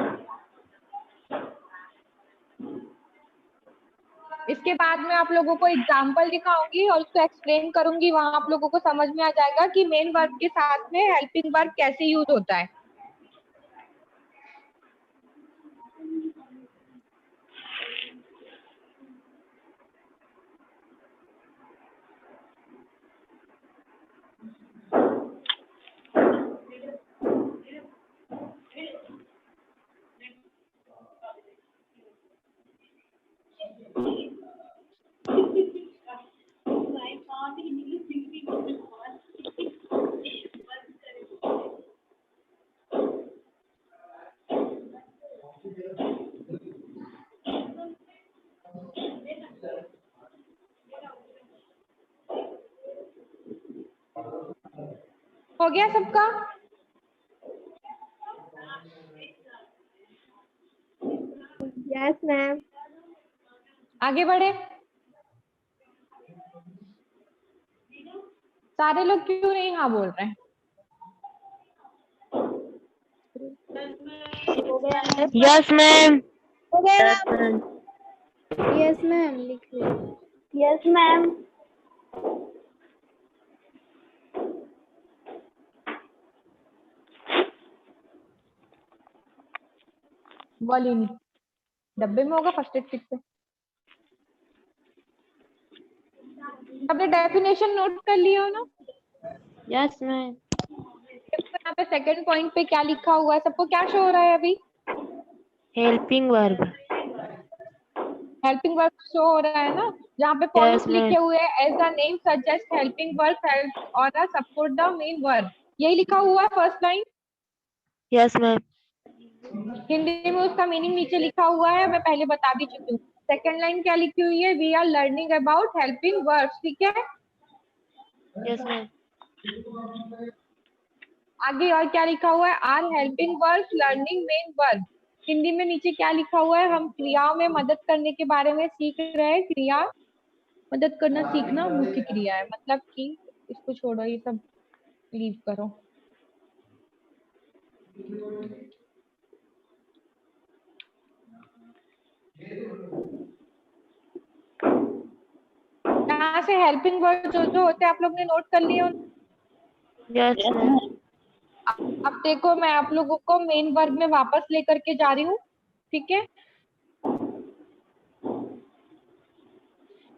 इसके बाद में आप लोगों को एग्जाम्पल दिखाऊंगी और उसको एक्सप्लेन करूंगी। वहां आप लोगों को समझ में आ जाएगा कि मेन वर्ब के साथ में हेल्पिंग वर्ब कैसे यूज होता है। हो गया सबका? Yes ma'am. आगे बढ़े। सारे लोग क्यों नहीं हाँ बोल रहे हैं? Yes ma'am. यस मैम लिख ली। Yes ma'am. वाली नहीं, डब्बे में होगा फर्स्ट एड किट पे। आपने डेफिनेशन नोट कर लिया हो ना? Yes ma'am. यहाँ पे सेकंड पॉइंट पे क्या लिखा हुआ है? सबको क्या शो हो रहा है अभी? Helping verb. Helping verb show हो रहा है ना? जहाँ पे पॉइंट्स लिखे हुए हैं, as the name suggest helping verb help और सपोर्ट द मेन वर्ब, यही लिखा हुआ है first line. Yes ma'am. Hindi में उसका मीनिंग नीचे लिखा हुआ है, मैं पहले बता भी चुकी हूँ। सेकंड लाइन क्या लिखी हुई है? We are learning about helping verbs, ठीक है? Yes ma'am. आगे और क्या लिखा हुआ है? Are helping verbs learning main verb. Hindi में नीचे क्या लिखा हुआ है? हम क्रियाओं में मदद करने के बारे में सीख रहे हैं। क्रिया मदद करना सीखना मुख्य क्रिया है। मतलब कि इसको छोड़ो, ये सब लीव करो। यहाँ से हेल्पिंग वर्ड जो जो होते हैं आप लोग ने नोट कर लिए? Yes ma'am. अब देखो मैं आप लोगों को मेन वर्ब में वापस लेकर के जा रही हूँ, ठीक है?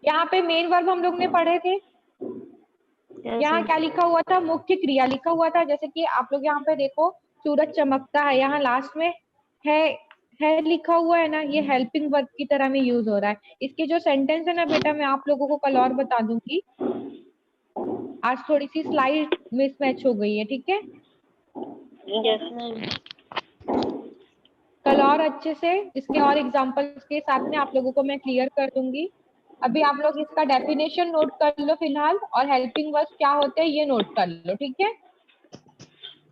यहाँ पे मेन वर्ब हम लोग ने पढ़े थे। यहाँ क्या लिखा हुआ था? मुख्य क्रिया लिखा हुआ था। जैसे कि आप लोग यहाँ पे देखो, सूरज चमकता है, यहाँ लास्ट में है लिखा हुआ है ना, ये हेल्पिंग वर्ब की तरह में यूज हो रहा है। इसके जो सेंटेंस है ना बेटा, मैं आप लोगों को कल और बता दूंगी। आज थोड़ी सी स्लाइड मिसमैच हो गई है, ठीक है? Yes ma'am. कल और अच्छे से इसके और एग्जांपल्स के साथ में आप लोगों को मैं क्लियर कर दूंगी। अभी आप लोग इसका डेफिनेशन नोट कर लो फिलहाल, और हेल्पिंग वर्ब क्या होते हैं ये नोट कर लो, ठीक है?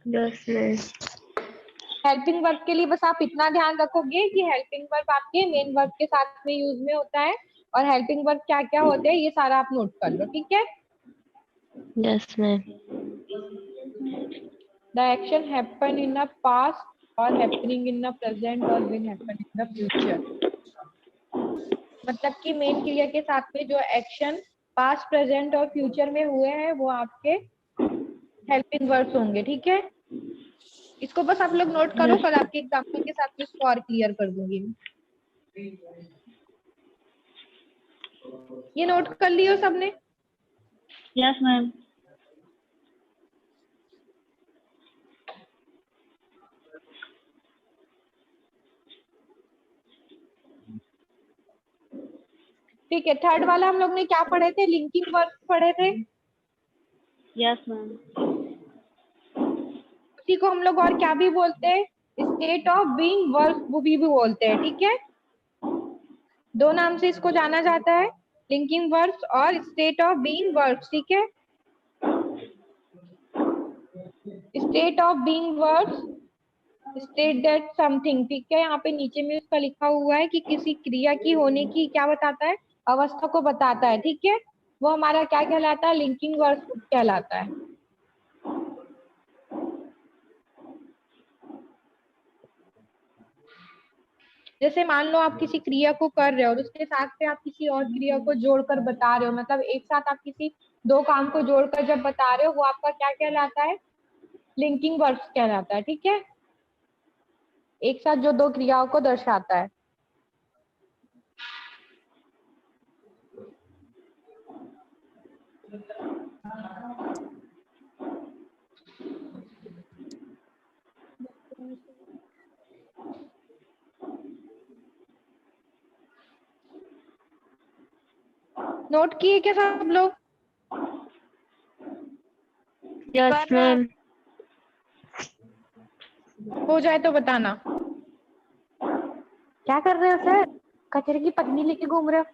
Yes ma'am. हेल्पिंग वर्ब के लिए बस आप इतना ध्यान रखोगे कि हेल्पिंग वर्ब आपके मेन वर्ब के साथ में यूज में होता है, और हेल्पिंग वर्ब क्या क्या होते हैं ये सारा आप नोट कर लो, ठीक है? Yes ma'am. The action happen in the past और हैपनिंग इन द प्रेजेंट और will happen in the future. मतलब कि मेन क्रिया के साथ में जो एक्शन पास्ट प्रेजेंट और फ्यूचर में हुए हैं वो आपके हेल्पिंग वर्ब्स होंगे, ठीक है। इसको बस आप लोग नोट करो, कल आपके एग्जाम्पल के साथ मैं इसको और क्लियर कर दूंगी। ये नोट कर लियो सबने? Yes ma'am. ठीक है, थर्ड वाला हम लोग ने क्या पढ़े थे? लिंकिंग वर्ब्स पढ़े थे। Yes ma'am. उसी को हम लोग और क्या भी बोलते हैं? स्टेट ऑफ बीइंग वर्ब्स वो भी बोलते हैं, ठीक है। दो नाम से इसको जाना जाता है, लिंकिंग वर्ब्स और स्टेट ऑफ बीइंग वर्ब्स, ठीक है। State of being verbs, state that something, ठीक है। यहाँ पे नीचे में उसका लिखा हुआ है कि किसी क्रिया की होने की क्या बताता है? अवस्था को बताता है, ठीक है। वो हमारा क्या कहलाता है? लिंकिंग वर्ब्स कहलाता है। जैसे मान लो आप किसी क्रिया को कर रहे हो और उसके साथ से आप किसी और क्रिया को जोड़कर बता रहे हो, मतलब एक साथ आप किसी दो काम को जोड़कर जब बता रहे हो, वो आपका क्या कहलाता है? लिंकिंग वर्ब्स कहलाता है, ठीक है। एक साथ जो दो क्रियाओं को दर्शाता है। नोट किए क्या सब लोग? Yes ma'am. हो जाए तो बताना। क्या कर रहे हो सर? कचरे की पत्नी लेके घूम रहे हो?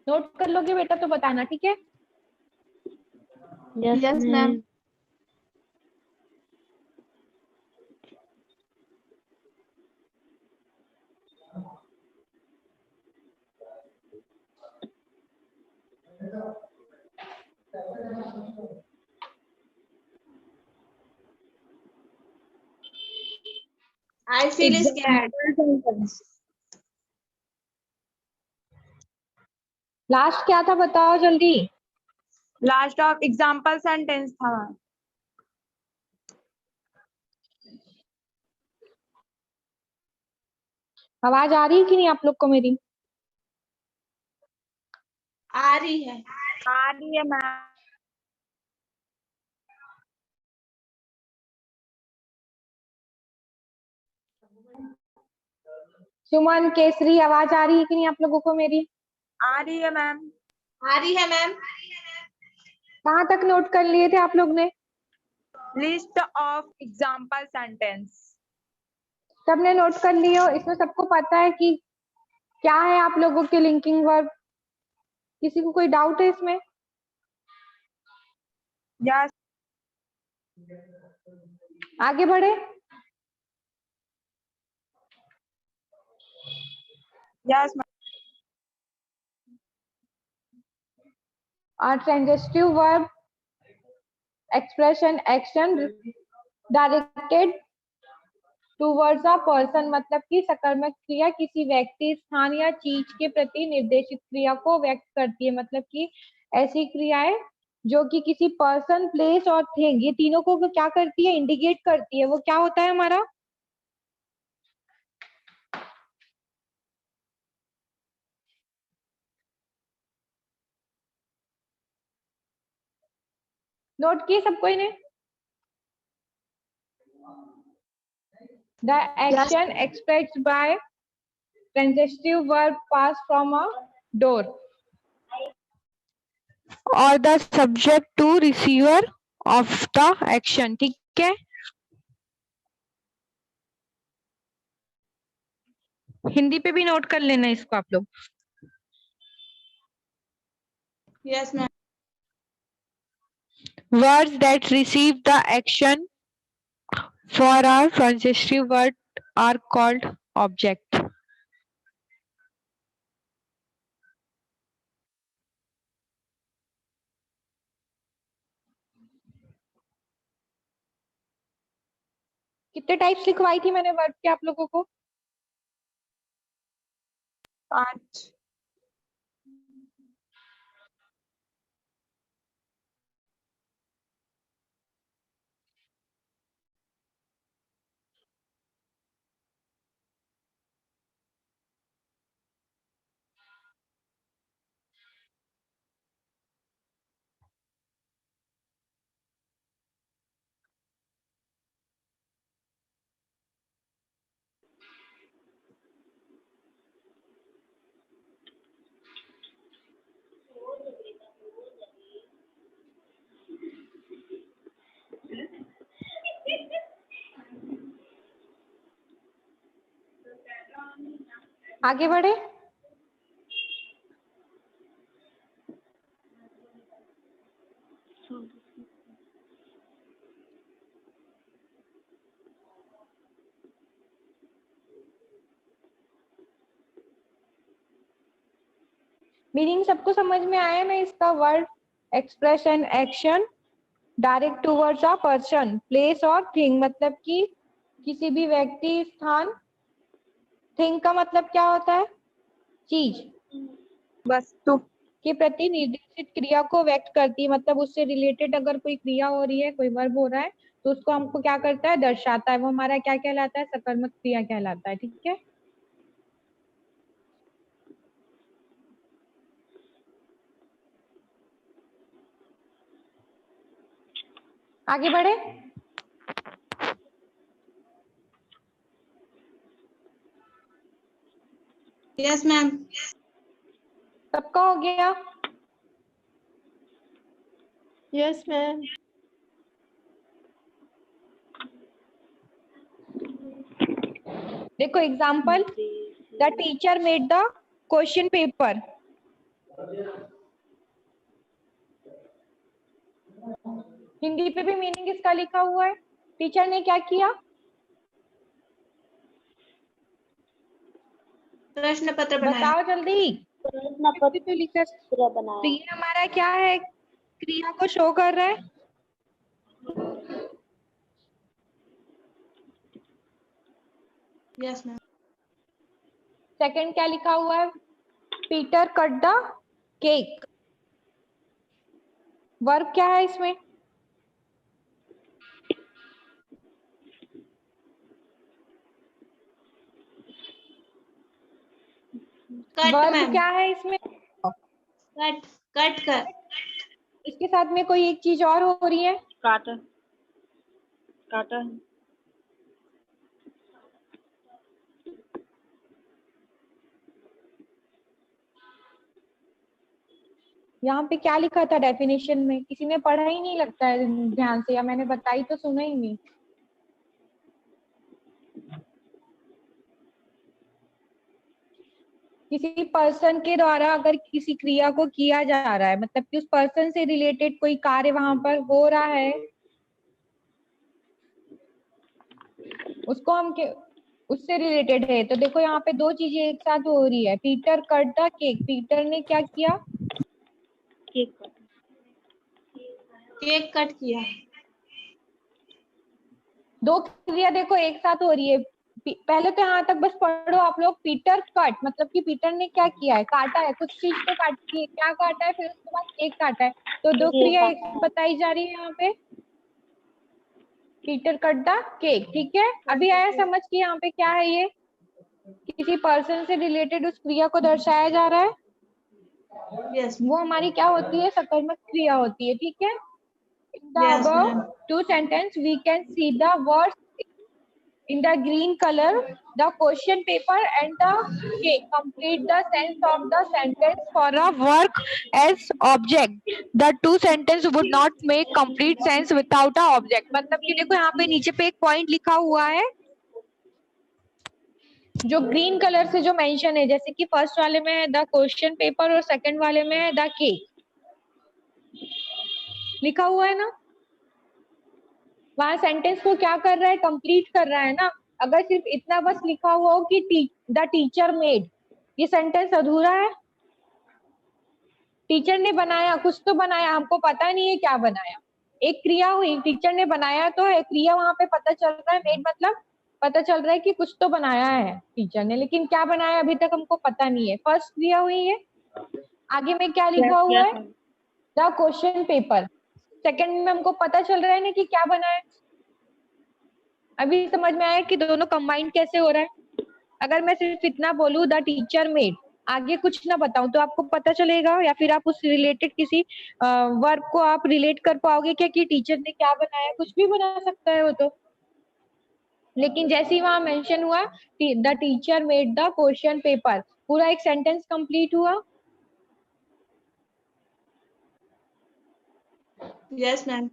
नोट कर लोगे बेटा तो बताना, ठीक है। Yes ma'am. I feel scared. Last क्या था बताओ जल्दी। लास्ट ऑफ एग्जाम्पल सेंटेंस था। आवाज आ रही है कि नहीं आप लोग को मेरी? आ रही है। आ रही है मैम। सुमन, केसरी, आवाज आ रही है कि नहीं आप लोगों को मेरी? आ रही है मैम। आ रही है मैम। कहाँ तक नोट कर लिए थे आप लोग ने? List of example sentence. सबने नोट कर लियो? इसमें सबको पता है कि क्या है आप लोगों के लिंकिंग वर्ब? किसी को कोई डाउट है इसमें? यस। आगे बढ़े। Yes ma'am. और transitive verb, expression, action directed towards a person, मतलब कि सकर्मक क्रिया किसी व्यक्ति, स्थान या चीज के प्रति निर्देशित क्रिया को व्यक्त करती है। मतलब कि ऐसी क्रियाएं जो कि किसी पर्सन, प्लेस और थिंग, ये तीनों को क्या करती है? इंडिकेट करती है। वो क्या होता है हमारा? नोट किए सबको इन्हें? The action expressed by transitive verb pass from a door or the subject to receiver of the action, ठीक है। हिंदी पे भी नोट कर लेना इसको आप लोग। Yes, ma'am. Words that receive the action for a transitive word are called object. कितने टाइप्स लिखवाई थी मैंने वर्ड के आप लोगों को? 5। आगे बढ़े। मीनिंग सबको समझ में आया ना इसका? Word, expression, action, direct towards a person, place और थिंग, मतलब कि किसी भी व्यक्ति, स्थान। थिंग का मतलब क्या होता है? चीज वस्तु। के प्रति निर्देशित क्रिया को व्यक्त करती है, मतलब उससे रिलेटेड अगर कोई क्रिया हो रही है, कोई वर्ब हो रहा है, तो उसको हमको क्या करता है? दर्शाता है। वो हमारा क्या कहलाता है? सकर्मक क्रिया कहलाता है। ठीक है, आगे बढ़े। Yes, ma'am. सबका हो गया? Yes, ma'am. देखो example, the teacher made the question paper. Hindi पे भी मीनिंग इसका लिखा हुआ है। टीचर ने क्या किया? प्रश्न पत्र बनाया। बताओ जल्दी। प्रश्न पत्र लिखा तो बनाया। ये हमारा क्या है? क्रिया को शो कर रहा है। Yes, ma'am. सेकंड क्या लिखा हुआ है? Peter cut the cake. Verb क्या है इसमें? Cut verb ma'am. क्या है इसमें? कट, कट कर। इसके साथ में कोई एक चीज और हो रही है। काटा, काटा है। यहाँ पे क्या लिखा था डेफिनेशन में? किसी ने पढ़ा ही नहीं लगता है ध्यान से, या मैंने बताई तो सुना ही नहीं। किसी पर्सन के द्वारा अगर किसी क्रिया को किया जा रहा है, मतलब कि उस पर्सन से रिलेटेड कोई कार्य वहां पर हो रहा है, उसको हम उससे रिलेटेड है। तो देखो यहाँ पे दो चीजें एक साथ हो रही है। Peter cut the cake, Peter ने क्या किया? केक काटा। केक कट किया। दो क्रिया देखो एक साथ हो रही है। पहले तो यहाँ तक बस पढ़ो आप लोग। पीटर कट मतलब कि पीटर ने क्या किया है? काटा है, कुछ चीज को काटी है। क्या काटा है? फिर उसके बाद केक काटा है। तो दो केक क्रिया एक काटा साथ है। बताई जा रही है यहाँ पे। पीटर कट द केक, ठीक है। अभी आया समझ कि यहाँ पे क्या है? ये किसी पर्सन से रिलेटेड उस क्रिया को दर्शाया जा रहा है। Yes, वो हमारी क्या होती है? सकर्मक क्रिया होती है। ठीक है। In the Yes, above ma'am. two sentence, we can see the words in the green color, the question paper and the cake complete the sense of the sentence for a work as object. The two sentence would not make complete sense without a object. मतलब कि देखो यहाँ पे नीचे पे एक point लिखा हुआ है जो ग्रीन कलर से जो मेंशन है, जैसे कि फर्स्ट वाले में है द क्वेश्चन पेपर और सेकंड वाले में है द केक। लिखा हुआ है ना, वहां सेंटेंस को क्या कर रहा है, कंप्लीट कर रहा है ना। अगर सिर्फ इतना बस लिखा हुआ हो कि द टीचर मेड, ये सेंटेंस अधूरा है। टीचर ने बनाया, कुछ तो बनाया, हमको पता नहीं है क्या बनाया। एक क्रिया हुई, टीचर ने बनाया तो है, क्रिया वहां पे पता चल रहा है, मेड मतलब पता चल रहा है कि कुछ तो बनाया है टीचर ने, लेकिन क्या बनाया अभी तक हमको पता नहीं है। फर्स्ट क्रिया हुई है। आगे में क्या लिखा हुआ है, द क्वेश्चन पेपर। सेकंड में हमको पता चल रहा है ना कि क्या बना है। अभी समझ में आया कि दोनों कंबाइन कैसे हो रहा है। अगर मैं सिर्फ इतना बोलूं द टीचर मेड, आगे कुछ ना बताऊं, तो आपको पता चलेगा, या फिर आप उस रिलेटेड किसी वर्ब को आप रिलेट कर पाओगे क्या कि टीचर ने क्या बनाया, कुछ भी बना सकता है वो तो। लेकिन जैसे ही वहां मेंशन हुआ the teacher made the question paper, पूरा एक सेंटेंस कंप्लीट हुआ। Yes ma'am.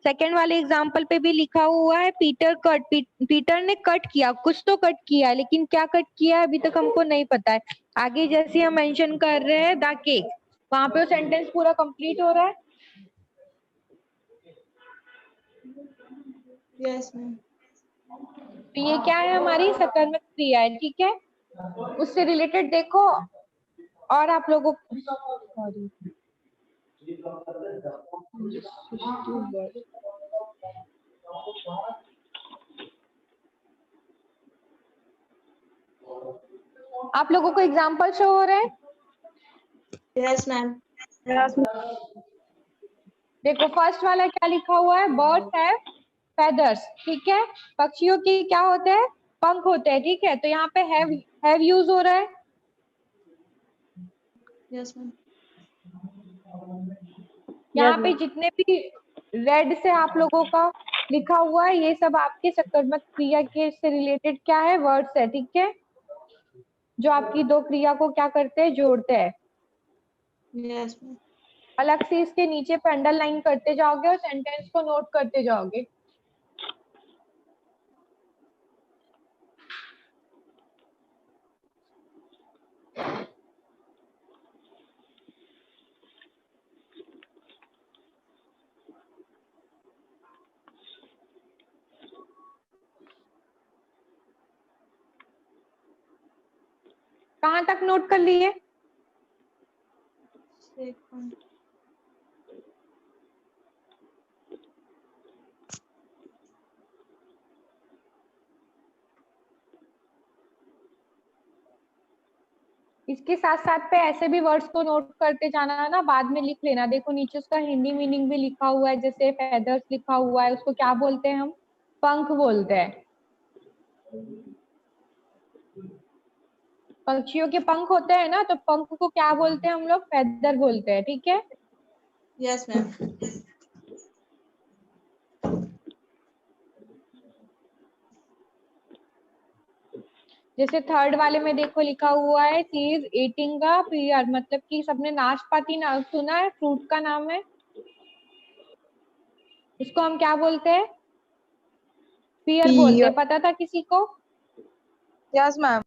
सेकंड वाले एग्जाम्पल पे भी लिखा हुआ है पीटर कट, पीटर ने कट किया, कुछ तो कट किया, लेकिन क्या कट किया अभी तक हमको नहीं पता है। आगे जैसे हम मेंशन कर रहे हैं द केक, वहां पे वो सेंटेंस पूरा कंप्लीट हो रहा है। Yes ma'am. तो ये क्या है, हमारी सकर्मक क्रिया है, ठीक है। उससे रिलेटेड देखो, और आप लोगों सॉरी आप लोगों को एग्जाम्पल शो हो रहे हैं। Yes ma'am. देखो फर्स्ट वाला क्या लिखा हुआ है, बर्ड्स हैव फेदर्स, ठीक है। पक्षियों की क्या होते हैं, पंख होते हैं, ठीक है। तो यहाँ पे हैव यूज हो रहा है। Yes ma'am. यहाँ पे जितने भी रेड से आप लोगों का लिखा हुआ है, ये सब आपके सकर्मक क्रिया के से रिलेटेड क्या है, वर्ड्स है, ठीक है, जो आपकी दो क्रिया को क्या करते हैं, जोड़ते हैं। Yes ma'am. अलग से इसके नीचे पे अंडरलाइन करते जाओगे और सेंटेंस को नोट करते जाओगे। कहाँ तक नोट कर लिए। सेकंड। इसके साथ साथ पे ऐसे भी वर्ड्स को नोट करते जाना है ना, बाद में लिख लेना। देखो नीचे उसका हिंदी मीनिंग भी लिखा हुआ है, जैसे फेदर्स लिखा हुआ है, उसको क्या बोलते हैं हम, पंख बोलते हैं। पक्षियों के पंख होते हैं ना, तो पंख को क्या बोलते हैं हम लोग, फेदर बोलते हैं, ठीक है। Yes ma'am. जैसे थर्ड वाले में देखो लिखा हुआ है she is eating a peer, मतलब कि सबने नाशपाती ना सुना है, फ्रूट का नाम है। इसको हम क्या बोलते हैं, पीयर बोलते हैं। पता था किसी को, यस मैम।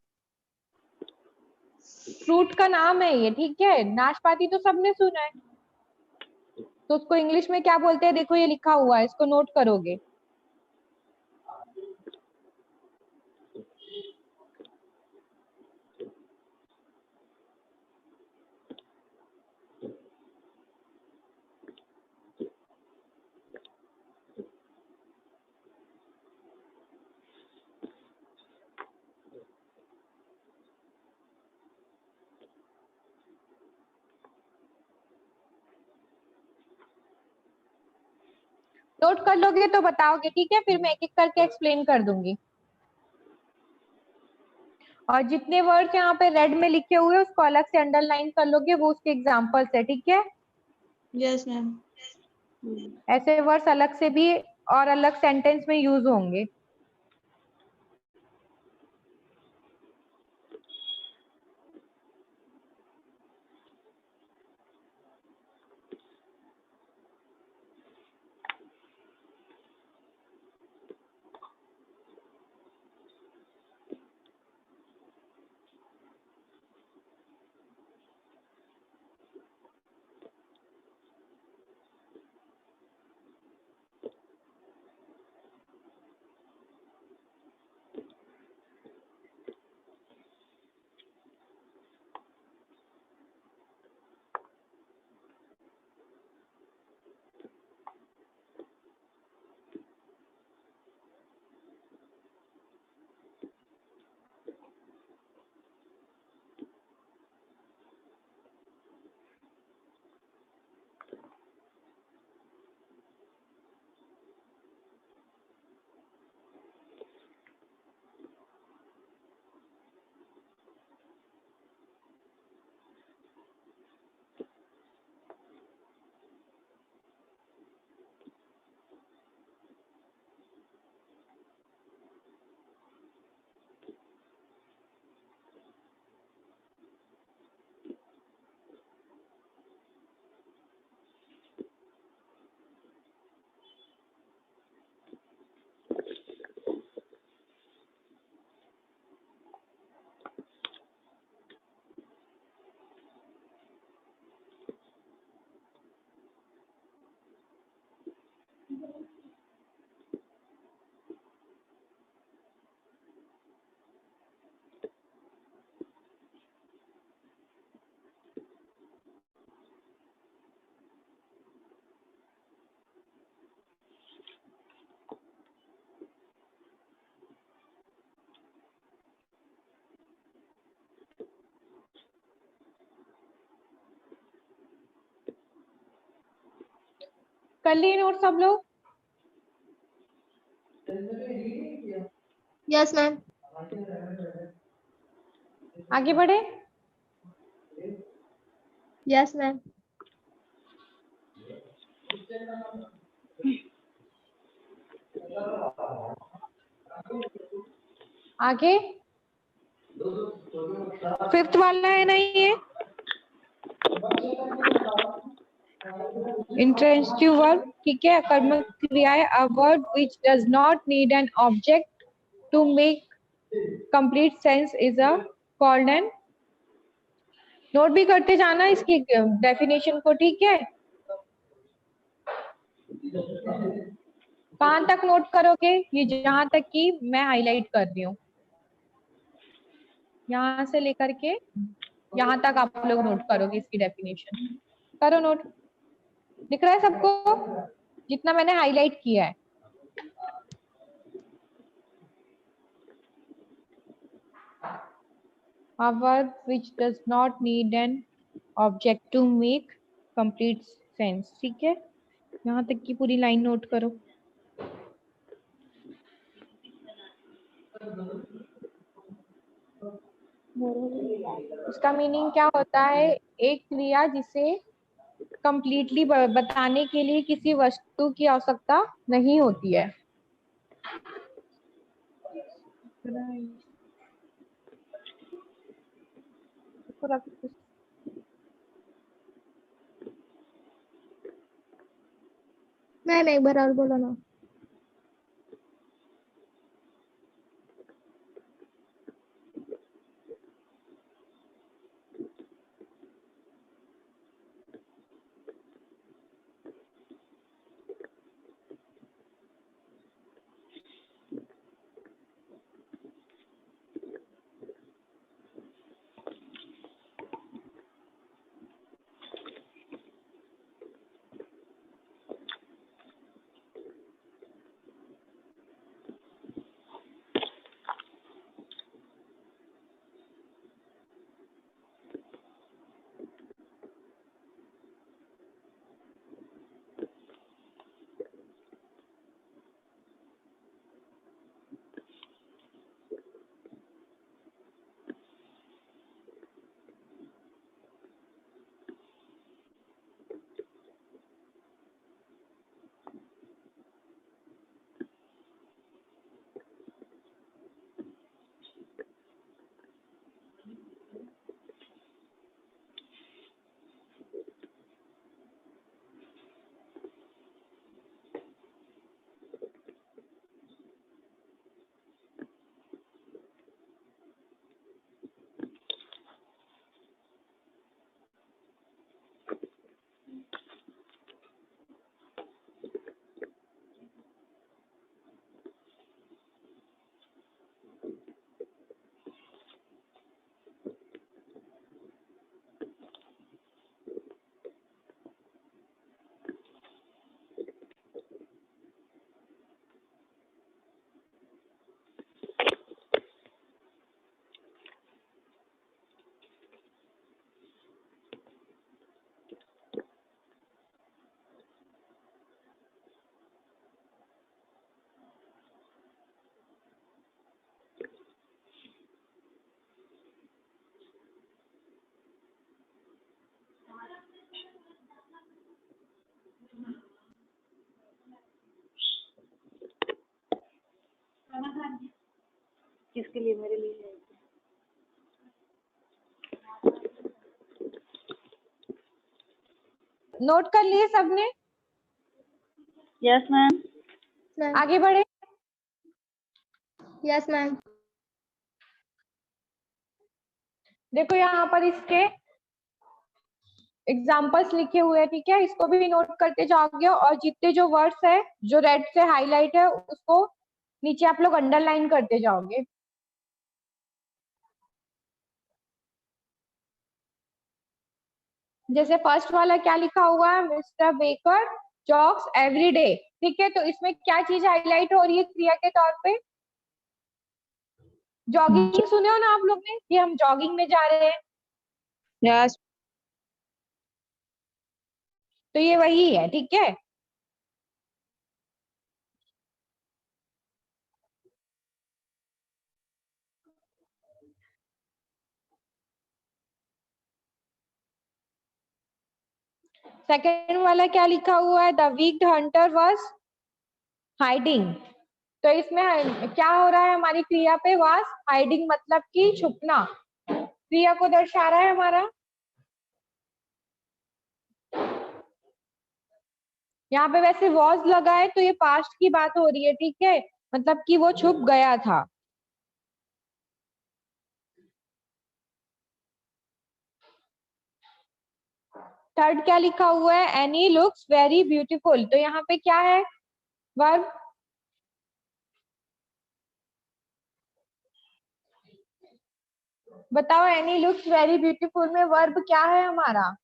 फ्रूट का नाम है ये, ठीक है। नाशपाती तो सबने सुना है, तो उसको इंग्लिश में क्या बोलते हैं, देखो ये लिखा हुआ है, इसको नोट करोगे। नोट कर लोगे तो बताओगे, ठीक है, फिर मैं एक एक करके एक्सप्लेन कर दूंगी। और जितने वर्ड्स यहाँ पे रेड में लिखे हुए हैं उसको अलग से अंडरलाइन कर लोगे, वो उसके एग्जाम्पल्स है, ठीक है। Yes ma'am. ऐसे वर्ड्स अलग से भी और अलग सेंटेंस में यूज होंगे। कर लिए नोट सब लोग? Yes ma'am. आगे बढ़े। Yes ma'am. आगे 5th वाला है ना ये, इंट्रांसिटिव वर्ब, ठीक है। कर्मक क्रिया है, a verb which does not need an object to make complete sense is a called an. Note भी करते जाना इसकी डेफिनेशन को, ठीक है। कहां तक नोट करोगे? ये जहां तक कि मैं हाईलाइट कर रही हूँ, यहां से लेकर के यहां तक आप लोग नोट करोगे इसकी डेफिनेशन। करो नोट। दिख रहा है सबको जितना मैंने हाईलाइट किया है? A verb which does not need an object to make complete sense, ठीक है। यहाँ तक की पूरी लाइन नोट करो। इसका मीनिंग क्या होता है? एक क्रिया जिसे कंप्लीटली बताने के लिए किसी वस्तु की आवश्यकता नहीं होती है। मैम एक बार और बोलो ना। किसके लिए? मेरे लिए। नोट कर लिए सबने? Yes ma'am. आगे बढ़े। Yes ma'am. देखो यहाँ पर इसके एग्जाम्पल्स लिखे हुए हैं, ठीक है। इसको भी नोट करते जाओगे और जितने जो वर्ड्स है जो रेड से हाईलाइट है उसको नीचे आप लोग अंडरलाइन करते जाओगे। जैसे फर्स्ट वाला क्या लिखा हुआ है? मिस्टर बेकर जॉग्स एवरी डे, ठीक है। तो इसमें क्या चीज हाईलाइट हो रही है क्रिया के तौर पे? जॉगिंग सुने हो ना आप लोग ने कि हम जॉगिंग में जा रहे हैं? यस। तो ये वही है, ठीक है। सेकेंड वाला क्या लिखा हुआ है? The wicked hunter was hiding. तो इसमें क्या हो रहा है? हमारी क्रिया पे वॉज हाइडिंग मतलब कि छुपना क्रिया को दर्शा रहा है हमारा। यहाँ पे वैसे वॉज लगा है तो ये पास्ट की बात हो रही है, ठीक है, मतलब कि वो छुप गया था। थर्ड क्या लिखा हुआ है? Any looks very beautiful. तो यहाँ पे क्या है? वर्ब। बताओ, एनी लुक्स वेरी ब्यूटीफुल में वर्ब क्या है हमारा?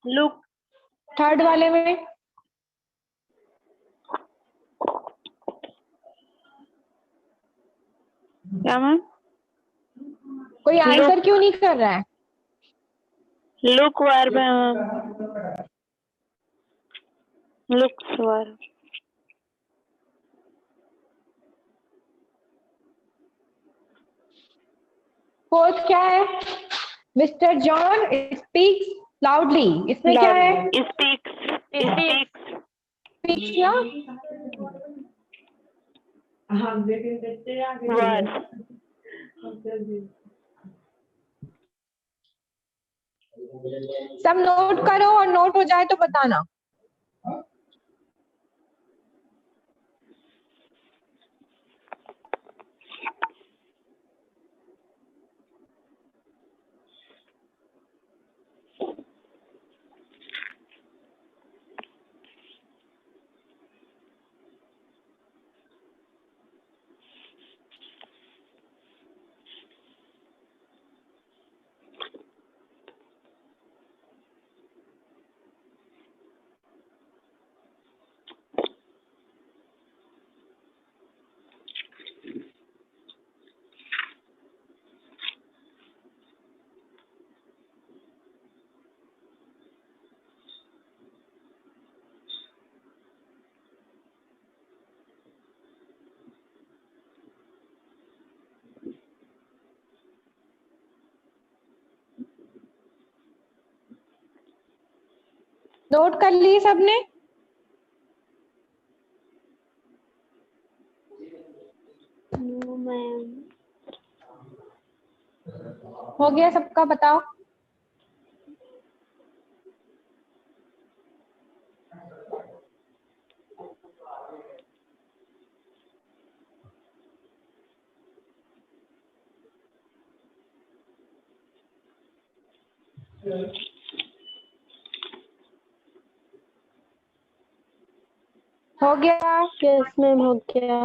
लुक। थर्ड वाले में क्या मैम? कोई आंसर क्यों नहीं कर रहा है? लुक वर्ब है मैम। Looks verb. फोर्थ क्या है? Mister John speaks loudly. इसमें क्या है? स्पीक्स। स्पीक्स ना? वर्ब। सब नोट करो और नोट हो जाए तो बताना। नोट कर लिए सबने? No ma'am. हो गया सबका? बताओ। हो गया? यस मैम, हो गया।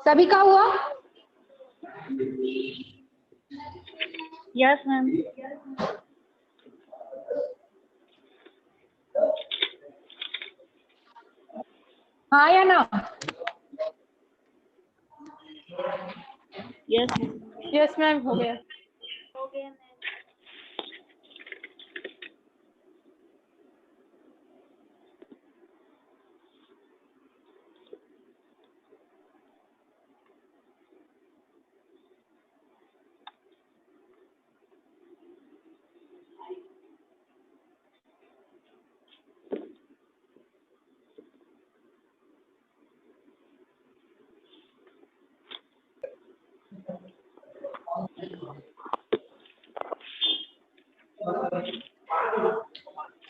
सभी का हुआ? Yes ma'am. हाँ या ना? Yes ma'am. यस मैम, हो गया। हो गया मैम।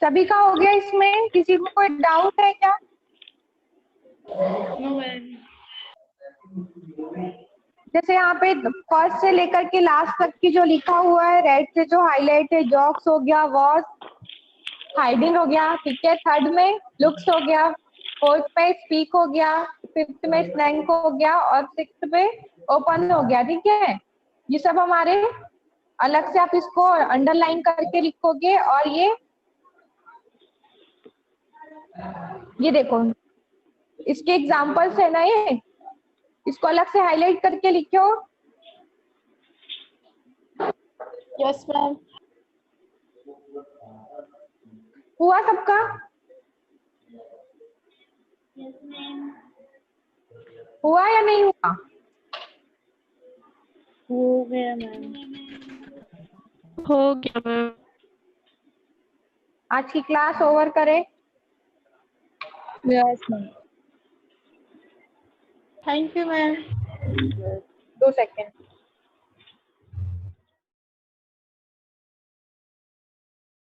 सभी का हो गया? इसमें किसी को कोई डाउट है क्या? No ma'am. जैसे यहाँ पे फर्स्ट से लेकर के लास्ट तक की जो लिखा हुआ है रेड से जो हाईलाइट है, जॉक्स हो गया, वॉज, हाइडिंग हो गया, ठीक है। थर्ड में लुक्स हो गया, फोर्थ में स्पीक हो गया, फिफ्थ में स्लैंग हो गया और सिक्स्थ में ओपन हो गया, ठीक है। ये सब हमारे अलग से आप इसको अंडरलाइन करके लिखोगे। और ये देखो इसके एग्जाम्पल्स है ना, ये इसको अलग से हाईलाइट करके लिखो। Yes ma'am. हुआ सबका? Yes ma'am. हुआ या नहीं हुआ? हो गया मैम। हो गया मैम। आज की क्लास ओवर करें? Yes ma'am. Thank you ma'am. 2 second.